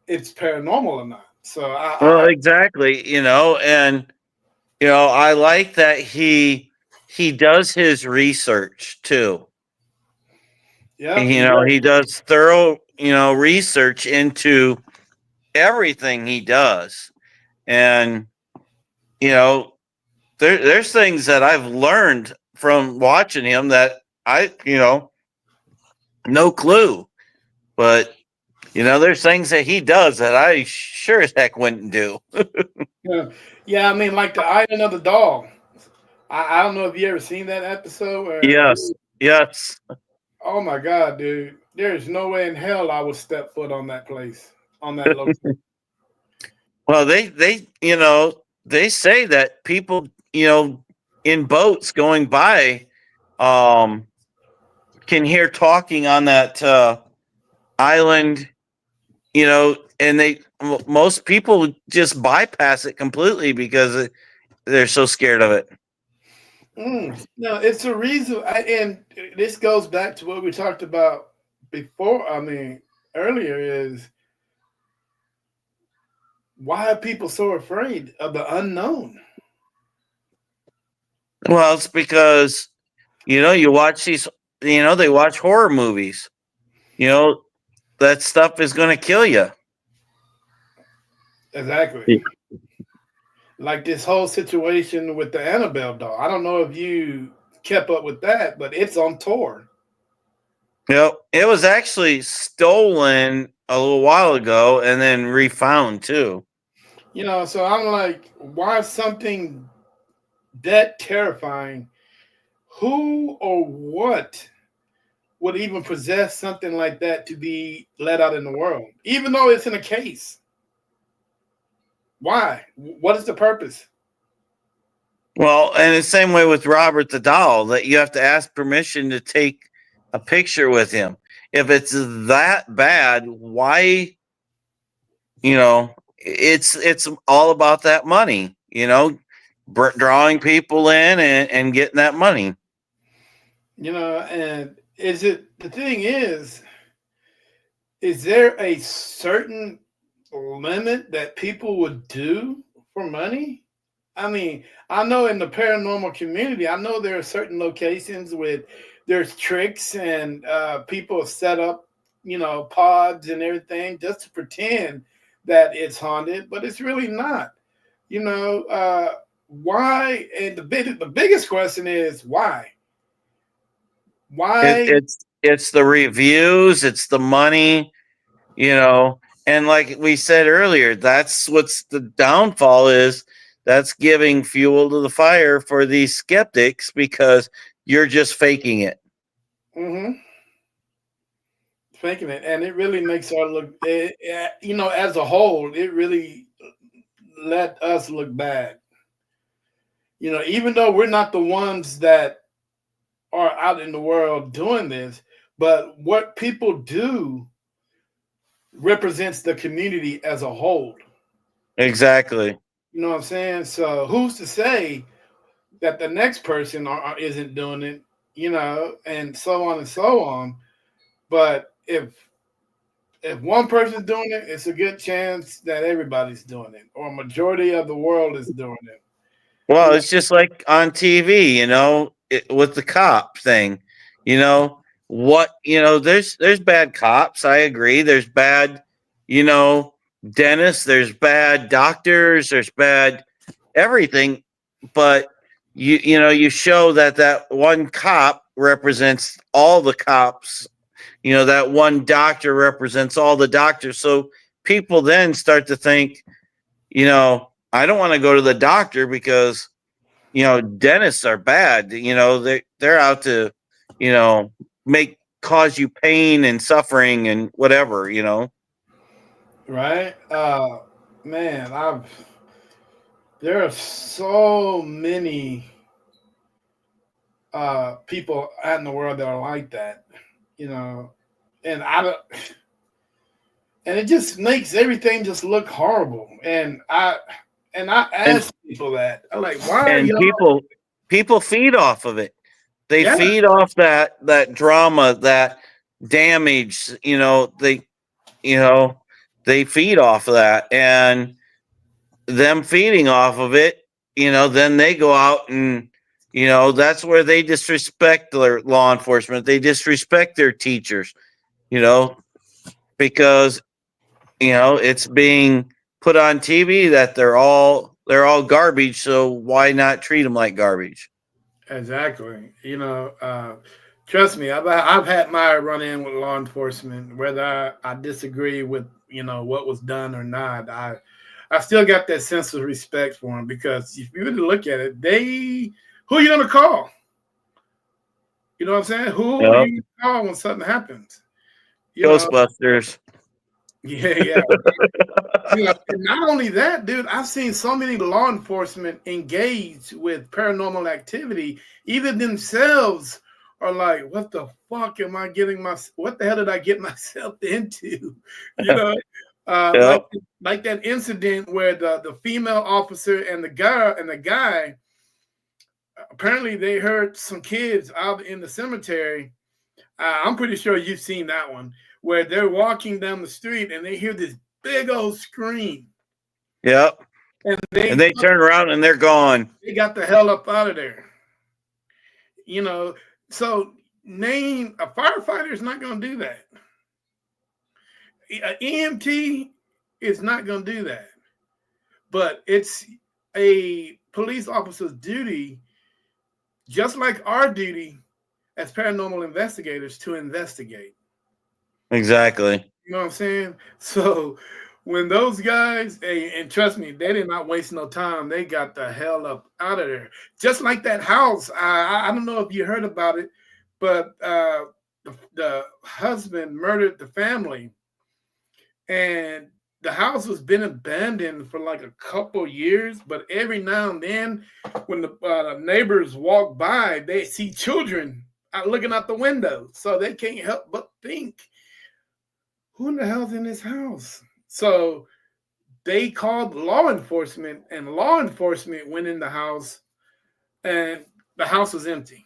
it's paranormal or not. So Well, exactly. And I like that he does his research too. yeah, he does. He does thorough, research into everything he does. And, you know, there's things that I've learned from watching him that no clue. But, there's things that he does that I sure as heck wouldn't do. Yeah, yeah. I mean, like the Island of the Dog. I don't know if you ever seen that episode where Yes. Yes. oh my god, dude, there's no way in hell I would step foot on that place, on that location. Well, they say that people, in boats going by, um, can hear talking on that island, and most people just bypass it completely because they're so scared of it. No, it's a reason, and this goes back to what we talked about before. I mean, earlier is why are people so afraid of the unknown? Well, it's because you watch these, they watch horror movies. You know that stuff is going to kill you. Exactly. Like this whole situation with the Annabelle doll. I don't know if you kept up with that, but it's on tour. It was actually stolen a little while ago and then refound too. So I'm like, why something that terrifying? Who or what would even possess something like that to be let out in the world, even though it's in a case? Why? What is the purpose? Well, and the same way with Robert the doll, that you have to ask permission to take a picture with him. If it's that bad, why? It's all about that money. Drawing people in and getting that money. And the thing is there a certain limit that people would do for money? I mean, I know in the paranormal community, I know there are certain locations with there's tricks and people set up, pods and everything just to pretend that it's haunted, but it's really not. Why? And the biggest question is why? It, Why? it's the reviews, it's the money, you know, and like we said earlier, that's what's the downfall is. That's giving fuel to the fire for these skeptics because you're just faking it. Mm-hmm. Thinking it, and it really makes our look. As a whole, it really let us look bad. Even though we're not the ones that are out in the world doing this, but what people do represents the community as a whole. Exactly. You know what I'm saying? So who's to say that the next person isn't doing it? And so on and so on. But if one person's doing it, it's a good chance that everybody's doing it, or a majority of the world is doing it. You Well, know, it's just like on TV, with the cop thing. There's bad cops. I agree. There's bad, you know, dentists. There's bad doctors. There's bad everything. But you show that one cop represents all the cops. That one doctor represents all the doctors. So people then start to think, I don't want to go to the doctor because dentists are bad. They're out to, you know, make cause you pain and suffering and whatever. right? Man, there are so many people out in the world that are like that, you know, and I don't, and it just makes everything just look horrible. And I And ask people that I'm like, why are and y'all? people feed off of it. They Yeah, feed off that drama, that damage, you know, they feed off of that, and them feeding off of it, then they go out and that's where they disrespect their law enforcement. They disrespect their teachers, you know, because it's being put on TV that they're all garbage. So why not treat them like garbage? exactly. Trust me, I've had my run in with law enforcement, whether I disagree with what was done or not. I still got that sense of respect for them because if you really look at it, who are you gonna call? You know what I'm saying? Who are Yep. you gonna call when something happens? You know, Ghostbusters. yeah, yeah. And not only that, dude, I've seen so many law enforcement engage with paranormal activity, even themselves are like, what the fuck am I what the hell did I get myself into? You know, uh, like Yep. like that incident where the female officer and the guy apparently they heard some kids out in the cemetery. I'm pretty sure you've seen that one where they're walking down the street and they hear this big old scream, Yep. and And they turn around and they're gone. they got the hell up out of there. You know, so name a firefighter is not going to do that. An EMT is not going to do that. But it's a police officer's duty, just like our duty as paranormal investigators, to investigate. Exactly. You know what I'm saying? So when those guys, hey, and trust me, they did not waste no time. They got the hell up out of there. Just like that house. I don't know if you heard about it, but the husband murdered the family, and the house has been abandoned for like a couple years, but every now and then, when the neighbors walk by, they see children out looking out the window, so they can't help but think, "Who in the hell's in this house?" So they called law enforcement, and law enforcement went in the house, and the house was empty.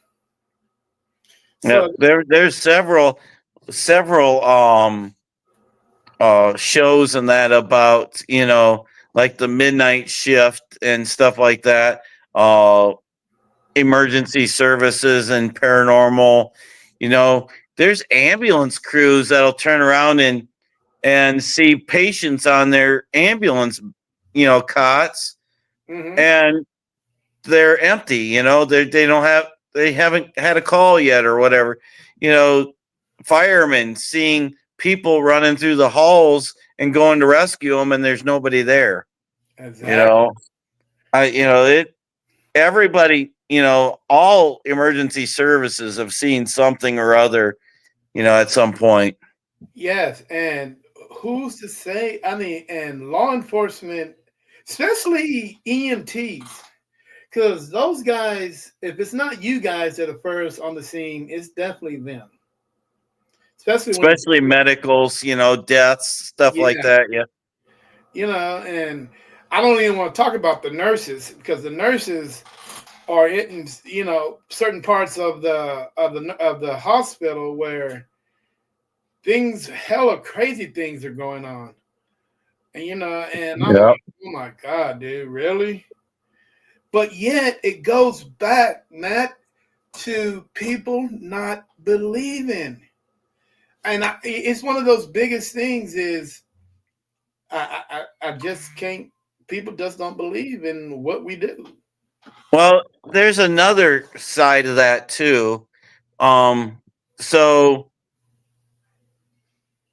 Yeah, So, there's several shows and that about, like the midnight shift and stuff like that. Uh Emergency services and paranormal. You know, there's ambulance crews that'll turn around and see patients on their ambulance, cots, mhm, and they're empty. They haven't had a call yet or whatever. You know, Firemen seeing people running through the halls and going to rescue them, and there's nobody there. You exactly. know, it. Everybody, all emergency services have seen something or other, at some point. Yes, and who's to say? I mean, and law enforcement, especially EMTs, because those guys, if it's not you guys that are first on the scene, it's definitely them. Especially when it's, Especially medicals, deaths, stuff like yeah, that. Yeah. and I don't even want to talk about the nurses because the nurses are in, certain parts of the hospital where things, hella crazy things are going on. And and I'm Yeah. like, oh my God, dude, really? But yet it goes back, Matt, to people not believing. And it's one of those biggest things is I just can't, people just don't believe in what we do. Well, there's another side of that too. Um, so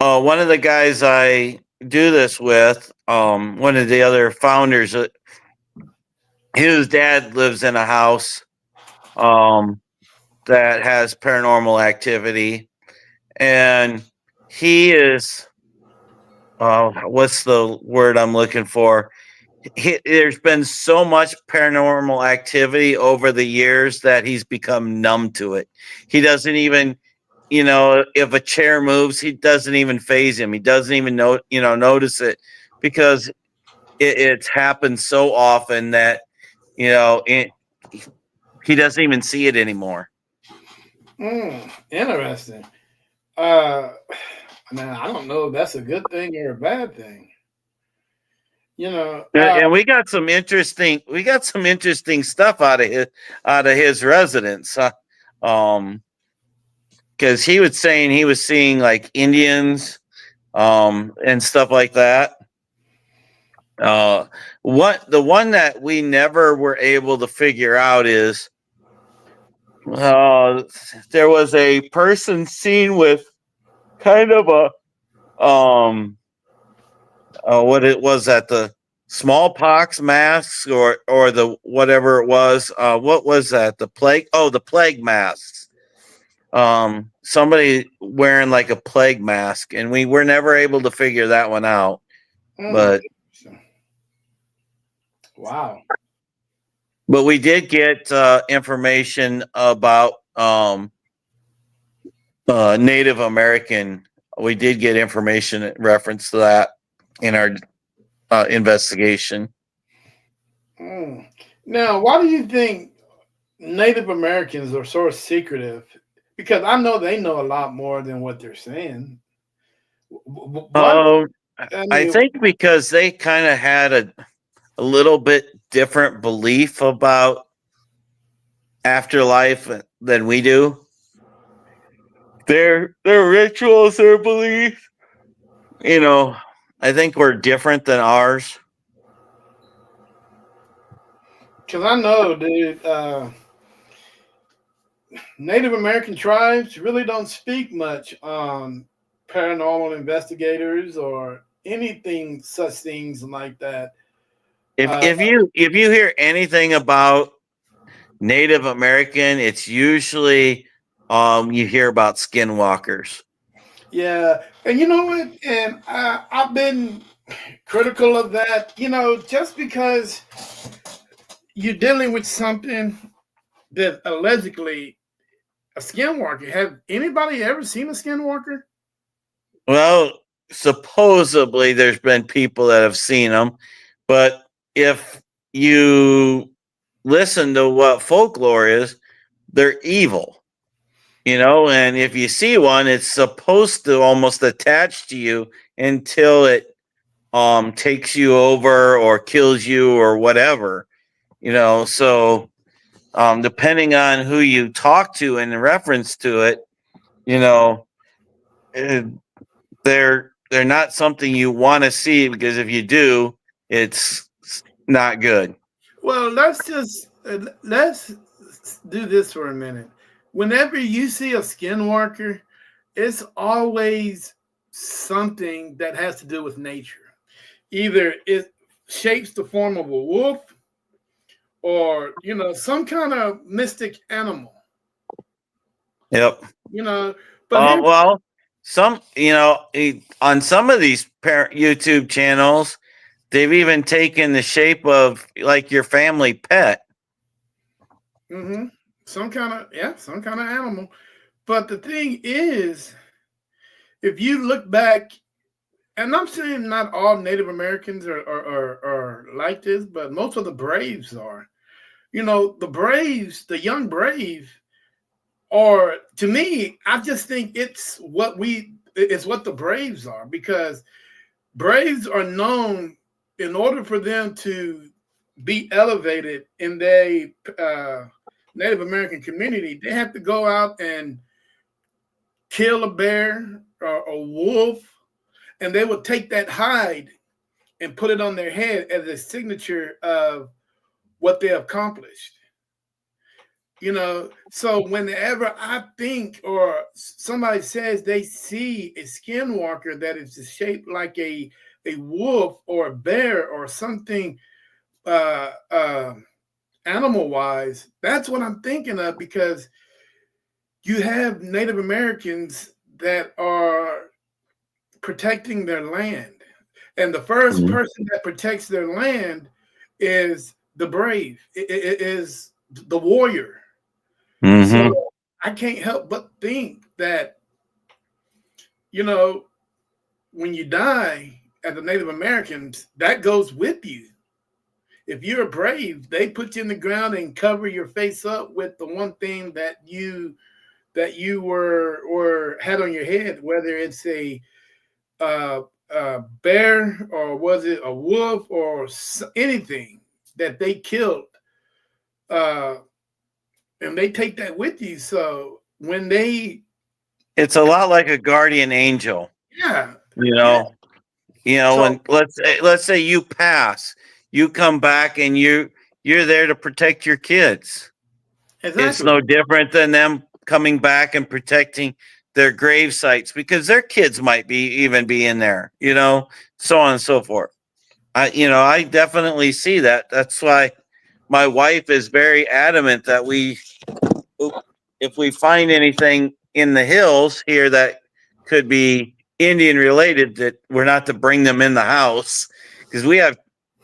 one of the guys I do this with, one of the other founders, his dad lives in a house um, that has paranormal activity, and he is, what's the word I'm looking for? There's been so much paranormal activity over the years that he's become numb to it. He doesn't even, if a chair moves, he doesn't even phase him. He doesn't even notice it because it's happened so often that you know it, he doesn't even see it anymore. Interesting. Uh, Man, I don't know if that's a good thing or a bad thing. You know, uh, And we got some interesting stuff out of his residence. Um, because he was saying he was seeing like Indians, and stuff like that. Uh, what the one that we never were able to figure out is, uh, there was a person seen with kind of what it was at the smallpox masks or the whatever it was. What was that? The plague? Oh, the plague masks. Somebody wearing like a plague mask, and we were never able to figure that one out. mm, But wow. we did get information about Native American. We did get information in reference to that in our investigation. Mm. Now, why do you think Native Americans are so secretive? Because I know they know a lot more than what they're saying. What? Um, I I mean, think because they kind of had a little bit different belief about afterlife than we do. Their rituals, their beliefs, you know, I think were different than ours. because I know, dude, Native American tribes really don't speak much on paranormal investigators or anything, such things like that. If Uh, if you if you hear anything about Native American, it's usually you hear about skinwalkers. yeah, and you know what? And I've been critical of that. Just because you're dealing with something that allegedly a skinwalker. Have anybody ever seen a skinwalker? Well, supposedly there's been people that have seen them, but if you listen to what folklore is, they're evil. And if you see one, it's supposed to almost attach to you until it takes you over or kills you or whatever. So depending on who you talk to in reference to it, you know, eh, they're not something you want to see, because if you do, it's not good. Well, let's do this for a minute. Whenever you see a skinwalker, it's always something that has to do with nature. Either it shapes the form of a wolf, or some kind of mystic animal. Yep. You know, but Well, on some of these YouTube channels, they've even taken the shape of like your family pet. mm-hmm, some kind of animal. But the thing is, if you look back, and I'm saying not all Native Americans are like this, but most of the Braves are. The Braves, the young Brave, or to me, I just think it's what the Braves are, because Braves are known, in order for them to be elevated in their Native American community, they have to go out and kill a bear or a wolf, and they would take that hide and put it on their head as a signature of what they accomplished. So whenever I think, or somebody says they see a skinwalker that is shaped like a wolf or a bear or something, uh, uh, animal wise, that's what I'm thinking of, because you have Native Americans that are protecting their land. And the first Mhm. person that protects their land is the brave, it is the warrior. So Mm-hmm. I can't help but think that, you know, when you die as a Native American, that goes with you. If you're brave, they put you in the ground and cover your face up with the one thing that you were had on your head, whether it's uh, a bear, or was it a wolf, or anything that they killed, uh, and they take that with you. So when they, It's a lot like a guardian angel. yeah, You yeah. know, So when let's say you pass, you come back and you're there to protect your kids. It's exactly. no different than them coming back and protecting their grave sites, because their kids might be in there, so on and so forth. I definitely see that. That's why my wife is very adamant that if we find anything in the hills here that could be Indian related, that we're not to bring them in the house, because we have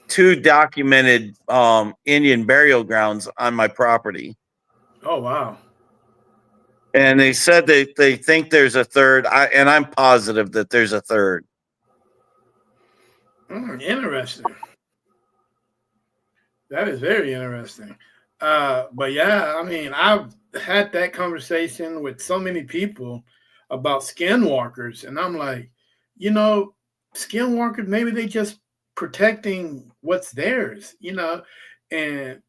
two documented Indian burial grounds on my property. oh wow. And they said they think there's a third, and I'm positive that there's a third. Interesting. That is very interesting. But yeah, I mean, I've had that conversation with so many people about skinwalkers, and I'm like, you know, skinwalkers, maybe they just protecting what's theirs, and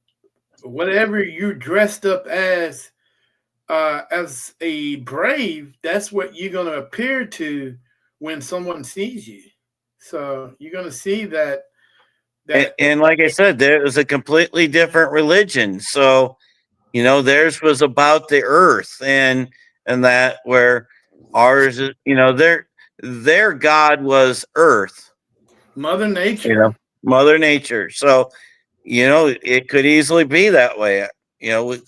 whatever you're dressed up as a brave, that's what you're gonna appear to when someone sees you. So you're gonna see that And, that and like I said, there was a completely different religion. So, theirs was about the earth, and that, where ours is, their God was earth, Mother you Nature. know, Mother Nature. So, it could easily be that way, you know, and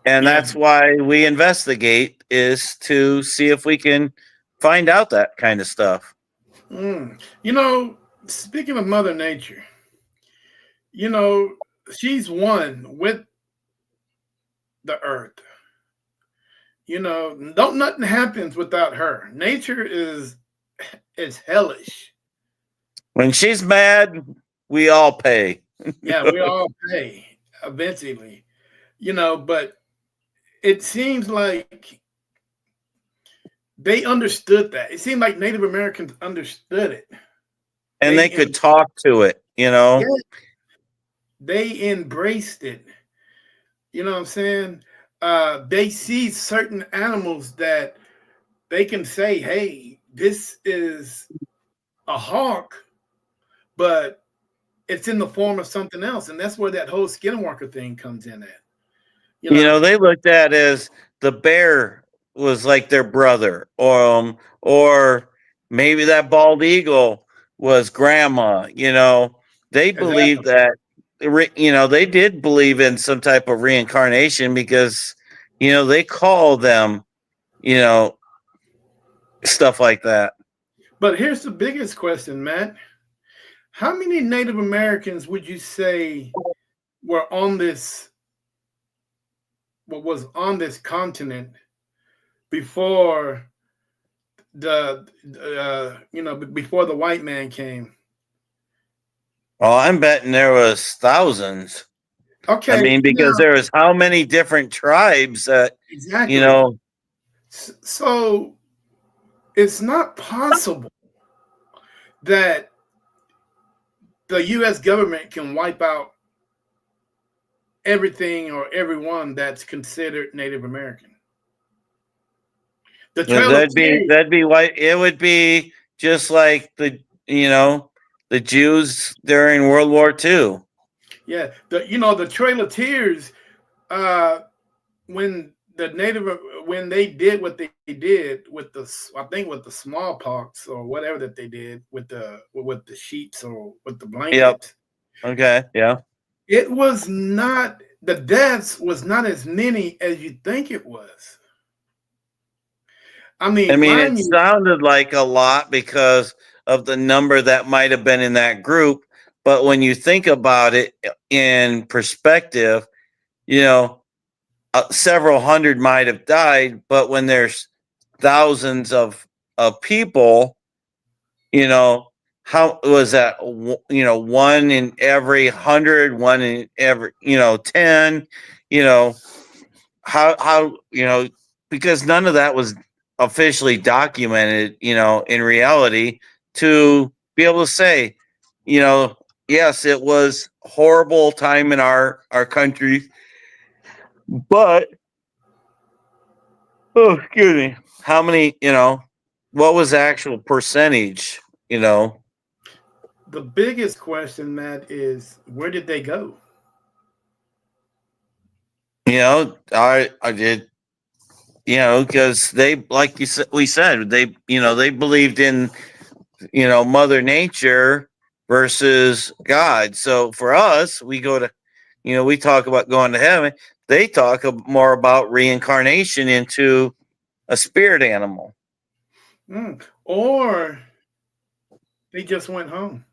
Yeah. that's why we investigate, is to see if we can find out that kind of stuff. You know, speaking of Mother Nature, you know, she's one with the earth. You know, don't nothing happens without her. Nature is hellish. When she's mad, we all pay. Yeah, we all pay eventually. You know, but it seems like they understood that. It seemed like Native Americans understood it. And they They could em- talk to it, you yeah, know. they embraced it. You know what I'm saying? They see certain animals that they can say, "Hey, this is a hawk," but it's in the form of something else, and that's where that whole skinwalker thing comes in at. You You know, know, they looked at as the bear was like their brother, or maybe that bald eagle was grandma. You know, they believed exactly. that. You know, they did believe in some type of reincarnation because, you know, they call them, you know, stuff like that. But here's the biggest question, Matt: how many Native Americans would you say were on this? What was on this continent before the before the white man came? Oh, I'm betting there was thousands. I Okay, mean, because now there was how many different tribes that, you exactly. know, So it's not possible that the U.S. government can wipe out everything or everyone that's considered Native American. The Trail of Tears, that'd be like it would be just like the, you know, the Jews during World War II. yeah, the Trail of Tears. Uh, when the native when they did what they did with the I think with the smallpox or whatever that they did with the sheets or with the Yep. blankets, Okay. Yeah. it was not the deaths was not as many as you think it was. I I mean, mean, it mind you, sounded like a lot because of the number that might have been in that group, but when you think about it in perspective, you know, several hundred might have died, but when there's thousands of people, you know, how was that? You know, one in every 100, one in every, you know, 10, you know, how, you know, because none of that was officially documented, you know, in reality, to be able to say, you know, yes, it was horrible time in our country, but oh, excuse me, how many, you know, what was the actual percentage, you know? the biggest question, Matt, is where did they go? You know, I did, you know, because they, like you said, we said they, you know, they believed in, you know, Mother Nature versus God. So for us, we go to, you know, we talk about going to heaven. They talk more about reincarnation into a spirit animal. Or they just went home,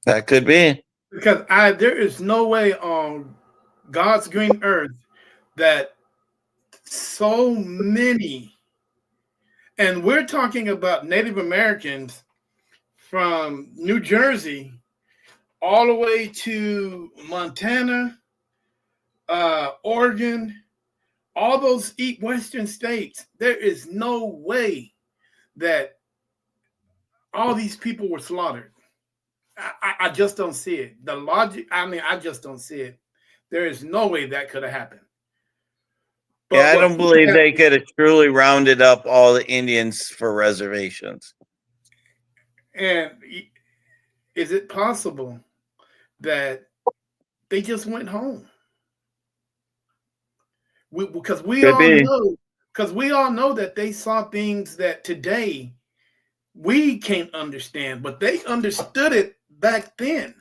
That could be. because there is no way on God's green earth that so many, and we're talking about Native Americans from New Jersey all the way to Montana, Oregon, all those western states. There is no way that all these people were slaughtered. I just don't see it. The logic, I mean, I just don't see it. There is no way that could have happened. Yeah, But I what don't did believe they happen, could have truly rounded up all the Indians for reservations. and is it possible that they just went home? Because we Could all be. know, that they saw things that today we can't understand, but they understood it back then.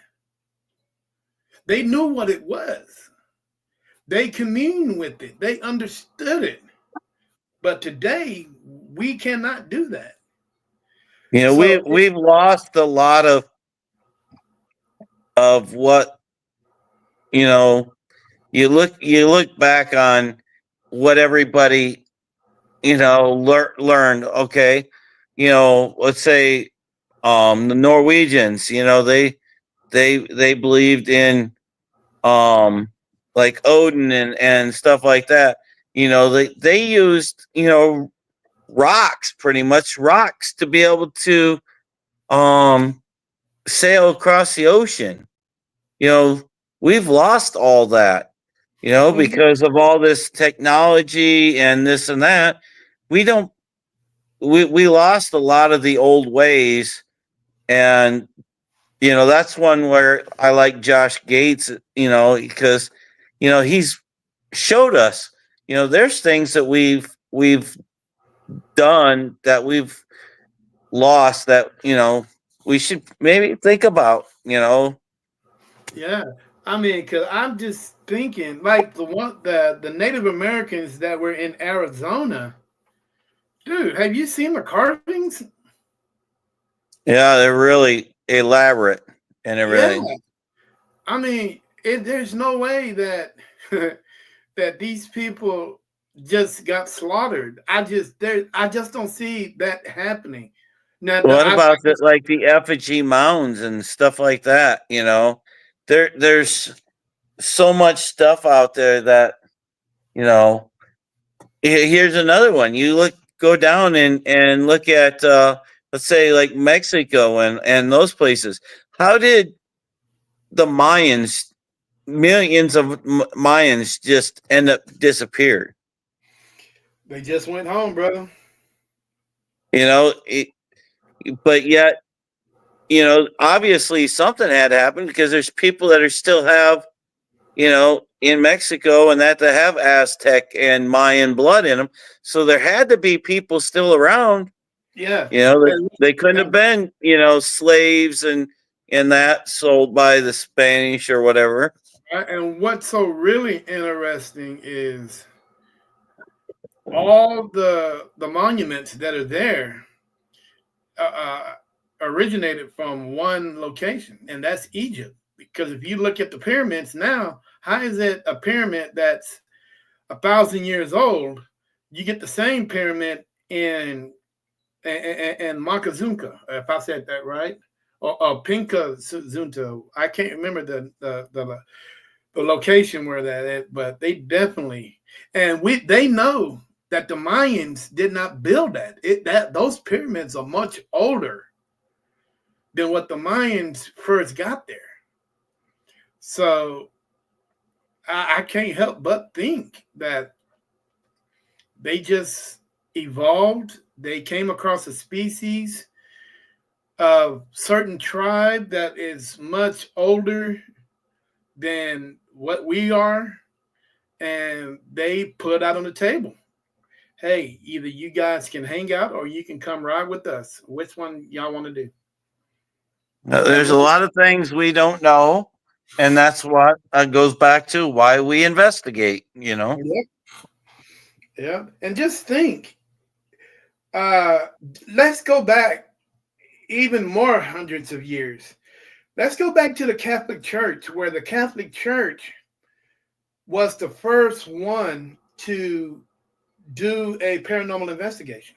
They knew what it was. They communed with it. They understood it. But today we cannot do that. You know, So we've lost a lot of what, you know, you look back on what everybody, learned. Okay, let's say the Norwegians, they believed in um like Odin and stuff like that. They used, rocks, pretty much rocks, to be able to um sail across the ocean. you know we've lost all that, mhm, because of all this technology and this and that. We don't we, we lost a lot of the old ways. And that's one where I like Josh Gates, because he's showed us, there's things that we've done that we've lost, that we should maybe think about. yeah. I mean, because I'm just thinking, like the Native Americans that were in Arizona, dude. Have you seen the carvings? Yeah, they're really elaborate and Yeah. everything. I mean, there's no way that that these people just got slaughtered. I just don't see that happening. Now What I about can. like the effigy mounds and stuff like that? There's so much stuff out there that, you know here's another one. You go down and look at, let's say, like Mexico and those places. How did the Mayans, millions of Mayans, just end up disappeared? They just went home, brother. You know, it, but yet, obviously something had happened, because there's people that are still have, in Mexico, and that have Aztec and Mayan blood in them. So there had to be people still around. Yeah, and, They couldn't have and been, slaves and that sold by the Spanish or whatever. and what's so really interesting is all the monuments that are there uh, uh, originated from one location, and that's Egypt. Because if you look at the pyramids now, how is it a pyramid that's 1,000 years old? You get the same pyramid in Makazunka, if I said that right, or Pinka Zunta. I can't remember the location where that is, but they definitely, and they know that the Mayans did not build that those pyramids are much older than what the Mayans first got there. So I can't help but think that they just evolved. They came across a species of certain tribe that is much older than what we are, and they put out on the table, hey, either you guys can hang out or you can come ride with us. Which one y'all want to do? And There's a lot of things we don't know, and that's what goes back to why we investigate. yeah, yeah. And just think, uh, let's go back even more hundreds of years. Let's go back to the Catholic Church, where the Catholic Church was the first one to do a paranormal investigation.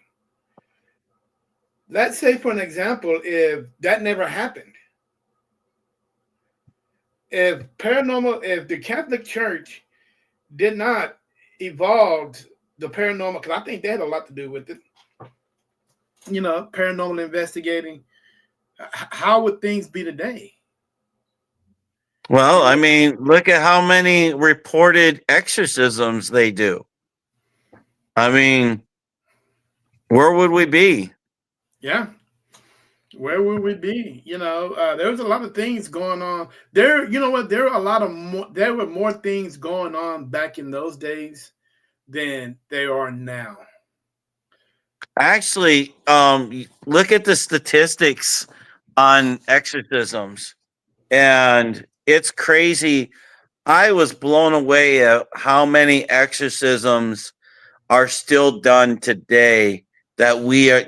Let's say, for an example, if that never happened, if the Catholic Church did not evolve the paranormal, because I think they had a lot to do with it, paranormal investigating, how would things be today? Well, You I know, mean, look at how many reported exorcisms they do. I mean, where would we be? yeah, where would we be? There was a lot of things going on there. You know what? There were a lot of more. There were more things going on back in those days than there are now. Actually, look at the statistics on exorcisms, and it's crazy. I was blown away at how many exorcisms are still done today, that we are.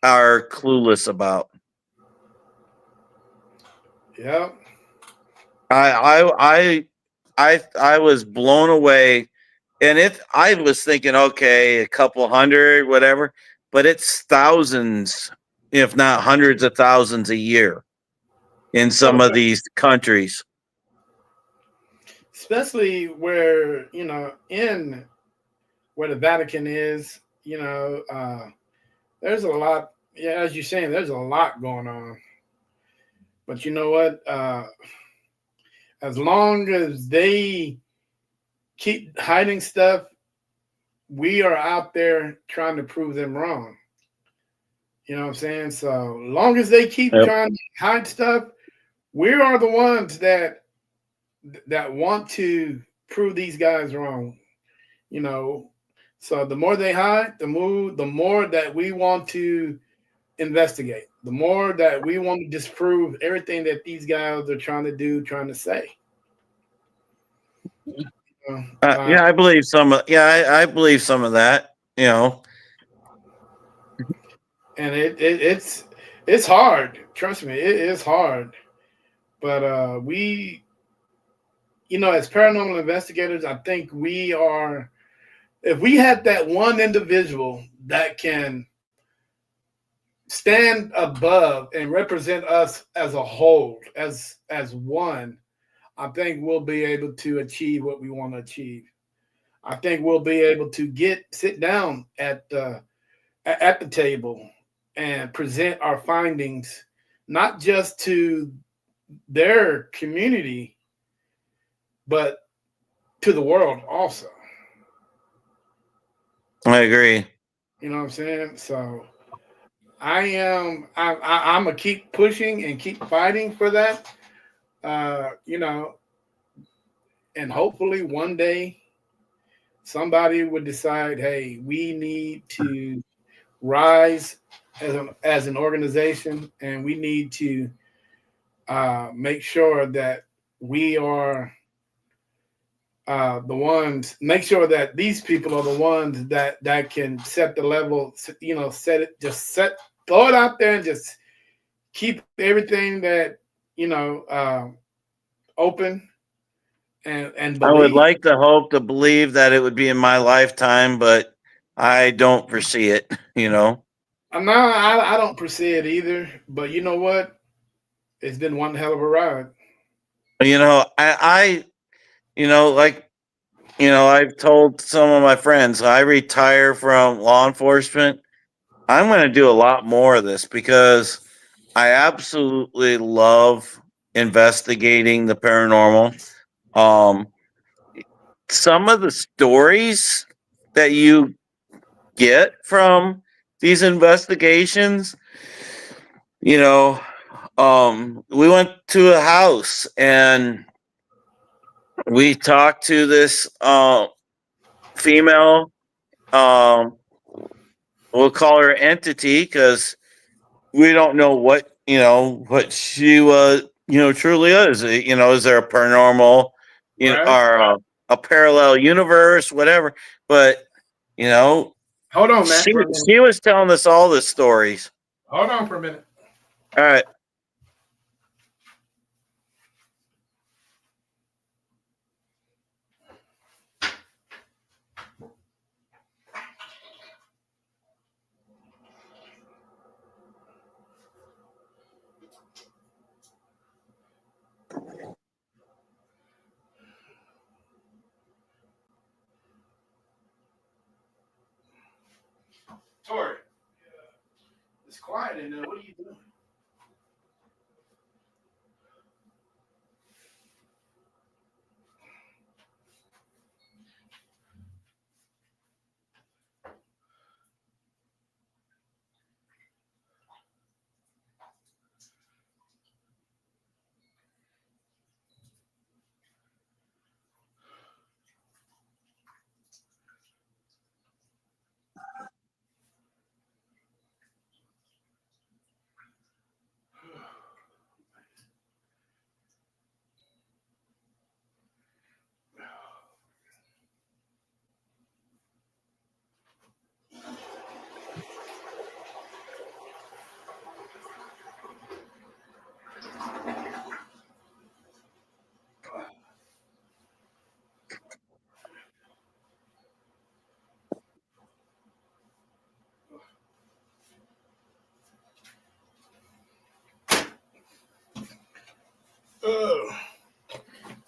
are clueless about. Yeah. I I was blown away, and it. I was thinking, okay, a couple hundred, whatever, but it's thousands, if not hundreds of thousands a year in some of these countries. Especially where, in where the Vatican is, there's a lot. Yeah, as you're saying, there's a lot going on. But you know what? As long as they keep hiding stuff, we are out there trying to prove them wrong. You know what I'm saying? So long as they keep Yep, trying to hide stuff, we are the ones that want to prove these guys wrong. You know, so the more they hide, the more that we want to investigate, the more that we want to disprove everything that these guys are trying to do, trying to say. Uh, uh, yeah, I believe some. Yeah, I believe some of that. You know, and it's hard. Trust me, it is hard. But as paranormal investigators, I think we are. If we had that one individual that can stand above and represent us as a whole, as one, I think we'll be able to achieve what we want to achieve. I think we'll be able to sit down at the table and present our findings, not just to their community, but to the world also. I agree. You know what I'm saying? So I'm gonna keep pushing and keep fighting for that. Uh, you know, and hopefully one day somebody would decide, hey, we need to rise as an organization, and we need to make sure that we are the ones. Make sure that these people are the ones that can set the level. Set it. Throw it out there, and just keep everything that you know uh, open and I would believe. like to hope to believe that it would be in my lifetime, but I don't foresee it. You know. No, I don't foresee it either. But you know what? It's been one hell of a ride. Like, I've told some of my friends I retire from law enforcement. I'm going to do a lot more of this because I absolutely love investigating the paranormal. Um, some of the stories that you get from these investigations, you know, we went to a house and we talked to this female. Um, we'll call her entity because we don't know what she was. Truly is. Is there a paranormal, Right? or a parallel universe, whatever? But you know, Hold on, she Matt, for a minute. she was telling us all the stories. Hold on for a minute. All right. Tori, it's quiet in there. What are you doing?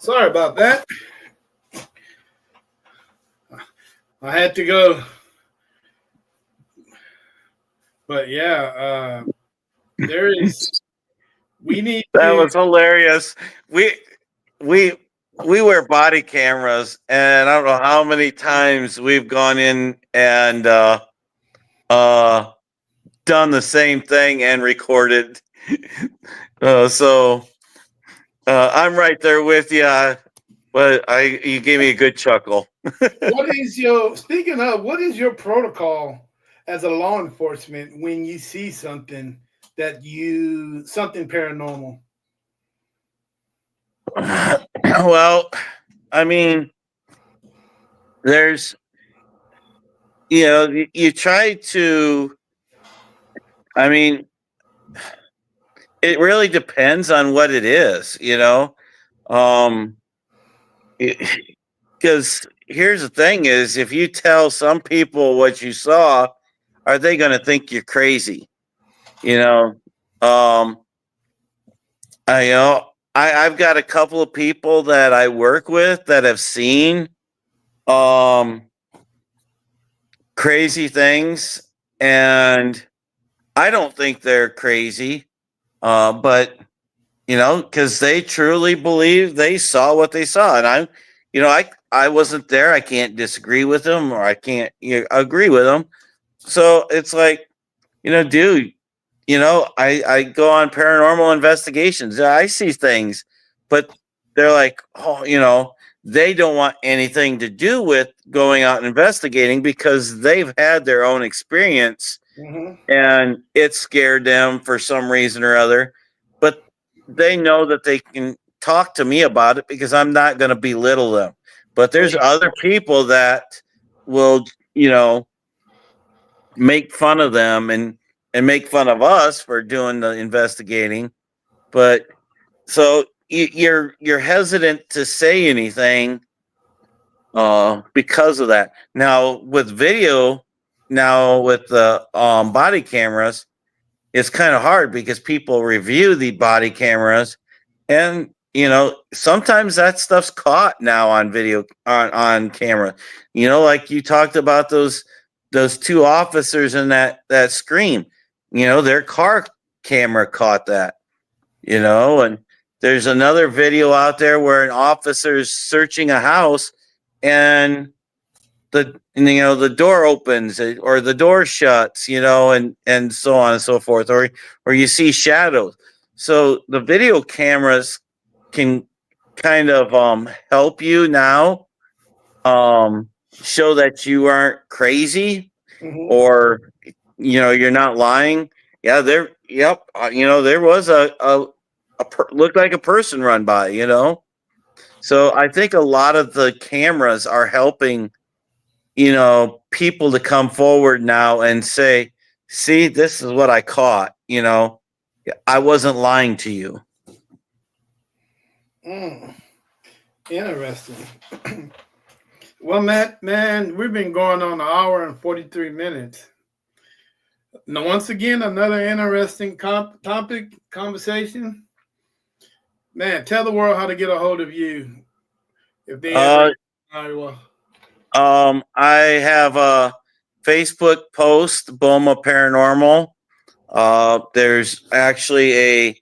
Sorry about that. I had to go, but yeah, there is. We need That to. was hilarious. We we we wear body cameras, and I don't know how many times we've gone in and uh done the same thing and recorded. So I'm right there with you. But you gave me a good chuckle. What is your speaking of? What is your protocol as a law enforcement when you see something something paranormal? Well, I mean, there's you try to. I mean, it really depends on what it is. Um, because here's the thing: is if you tell some people what you saw, are they going to think you're crazy? You know, um, I've got a couple of people that I work with that have seen um crazy things, and I don't think they're crazy. But because they truly believe they saw what they saw, and I wasn't there. I can't disagree with them, or I can't agree with them. So it's like, dude, I go on paranormal investigations. I see things, but they're like, oh, they don't want anything to do with going out and investigating because they've had their own experience Mm-hmm. and it scared them for some reason or other. But they know that they can talk to me about it because I'm not going to belittle them. But Oh there's other people that will, make fun of them and make fun of us for doing the investigating. But so you're hesitant to say anything because of that. Now with video, now with the body cameras, it's kind of hard because people review the body cameras, and sometimes that stuff's caught now on video, on camera. Like you talked about those two officers in that scream. Their car camera caught that. And there's another video out there where an officer's searching a house, and the door opens, or the door shuts, and so on and so forth, or you see shadows. So the video cameras can kind of help you now, show that you aren't crazy, Mm-hmm. or you're not lying. Yeah, there was looked like a person run by. So I think a lot of the cameras are helping people to come forward now and say, see, this is what I caught. I wasn't lying to you. Mm. Interesting. Well, Matt, man, we've been going on an hour and 43 minutes. Now, once again, another interesting topic conversation. Man, tell the world how to get a hold of you if they ever Uh, Iowa. I have a Facebook post, Boma Paranormal. There's actually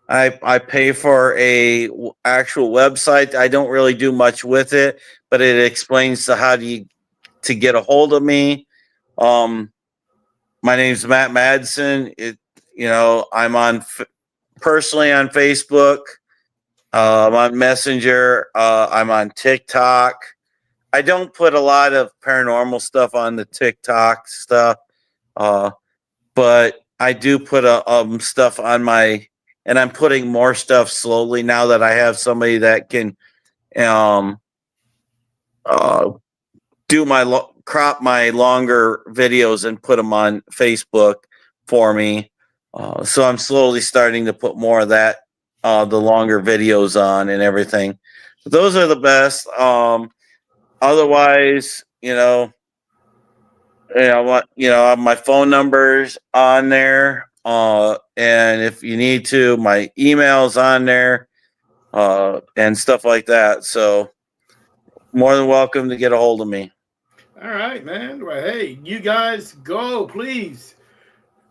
I pay for actual website. I don't really do much with it, but it explains how to get a hold of me. Um, my name's Matt Madsen. I'm personally on Facebook. I'm on Messenger. I'm on TikTok. I don't put a lot of paranormal stuff on the TikTok stuff, uh, but I do put stuff on and I'm putting more stuff slowly now that I have somebody that can um, uh, crop my longer videos and put them on Facebook for me. So I'm slowly starting to put more of that, the longer videos on and everything. But those are the best. Otherwise, I have my phone numbers on there. And if you need to, my email's on there. and stuff like that. So more than welcome to get a hold of me. All right, man. Well, hey, you guys go, please.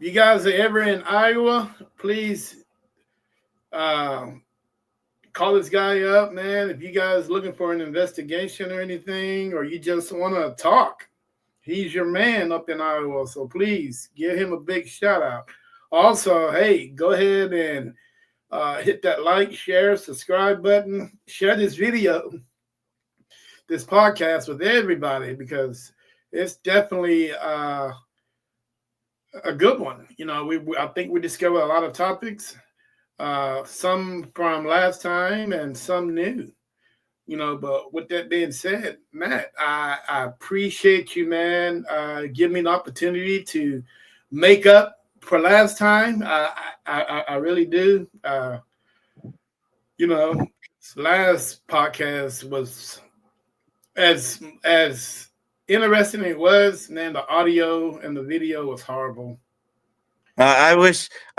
If you guys are ever in Iowa, please um, call this guy up, man. If you guys looking for an investigation or anything, or you just want to talk, he's your man up in Iowa. So please give him a big shout out. Also, hey, go ahead and hit that like, share, subscribe button. Share this video, this podcast with everybody, because it's definitely a good one. You know, I think we discovered a lot of topics, some from last time and some new. You know, but with that being said, Matt, I appreciate you, man. Give me an opportunity to make up for last time. I really do. You know, last podcast was as interesting as it was, man. The audio and the video was horrible. I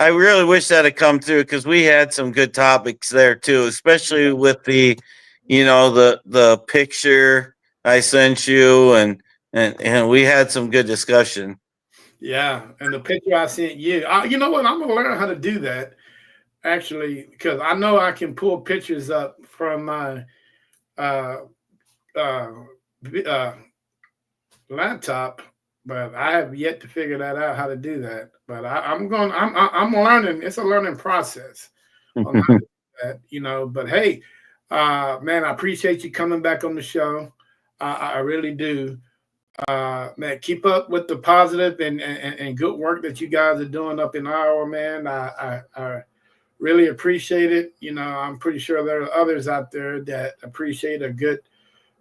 really wish that had come through because we had some good topics there too, especially with the, the picture I sent you, and we had some good discussion. Yeah, and the picture I sent you, you know what? I'm gonna learn how to do that actually, because I know I can pull pictures up from my uh, uh, uh, laptop, but I have yet to figure that out how to do that. But I'm learning. It's a learning process on how to do that, you know. But hey, man, I appreciate you coming back on the show. I really do. Man, keep up with the positive and good work that you guys are doing up in Iowa, man. I really appreciate it. You know, I'm pretty sure there are others out there that appreciate a good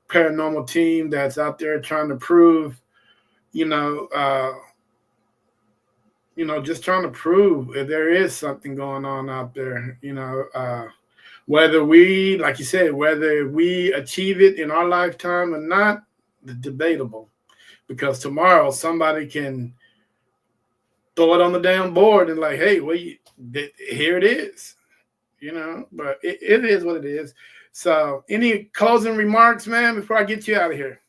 paranormal team that's out there trying to prove, you know, just trying to prove if there is something going on out there. You know, whether we, like you said, whether we achieve it in our lifetime or not, debatable. Because tomorrow somebody can throw it on the damn board and like, hey, here it is, you know. But it is what it is. So, any closing remarks, man, before I get you out of here?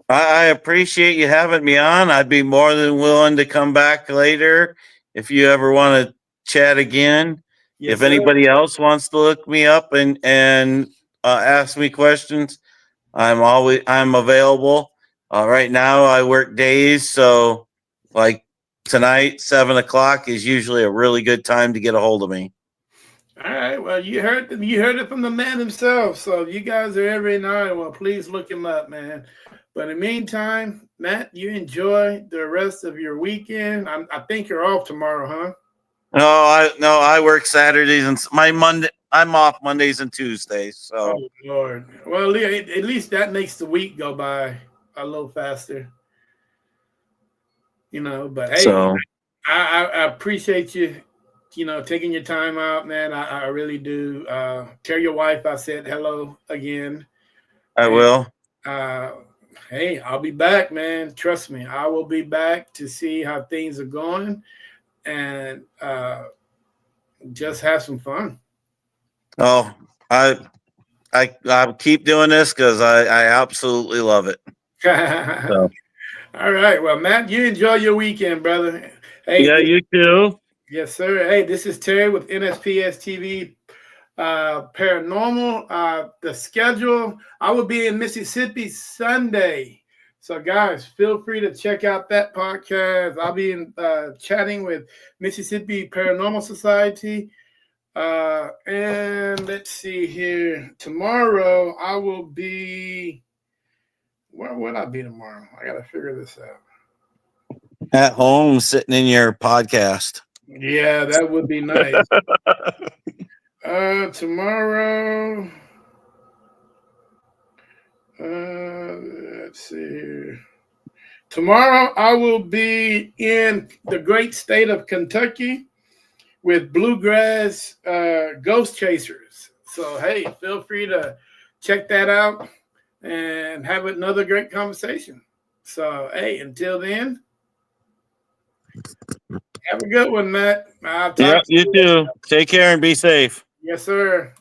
I appreciate you having me on. I'd be more than willing to come back later if you ever want to chat again. Yes, If sir. anybody else wants to look me up and ask me questions, I'm available. Right now I work days, so like tonight 7 o'clock is usually a really good time to get a hold of me. All right. Well, you heard it from the man himself. So if you guys are ever in Iowa, please look him up, man. But in the meantime, Matt, you enjoy the rest of your weekend. I think you're off tomorrow, huh? No, I work Saturdays and I'm off Mondays and Tuesdays. So Oh Lord. Well, at least that makes the week go by a little faster. You know, but hey, so I appreciate you, you know, taking your time out, man. I really do. Tell your wife I said hello again. I And will. uh, hey, I'll be back, man. Trust me, I will be back to see how things are going and just have some fun. Oh, I keep doing this because I absolutely love it. So All right. Well, Matt, you enjoy your weekend, brother. Hey, yeah, you too. yes, sir. Hey, this is Terry with NSPS TV Paranormal. The schedule, I will be in Mississippi Sunday. So, guys, feel free to check out that podcast. I'll be chatting with Mississippi Paranormal Society. And let's see here. Tomorrow, I will be. Where would I be tomorrow? I got to figure this out. At home, sitting in your podcast. Yeah, that would be nice. Tomorrow. Let's see here. Tomorrow, I will be in the great state of Kentucky with Bluegrass Ghost Chasers. So, hey, feel free to check that out and have another great conversation. So, hey, until then, have a good one, Matt. I'll talk Yeah, to you you. too. Take care and be safe. Yes, sir.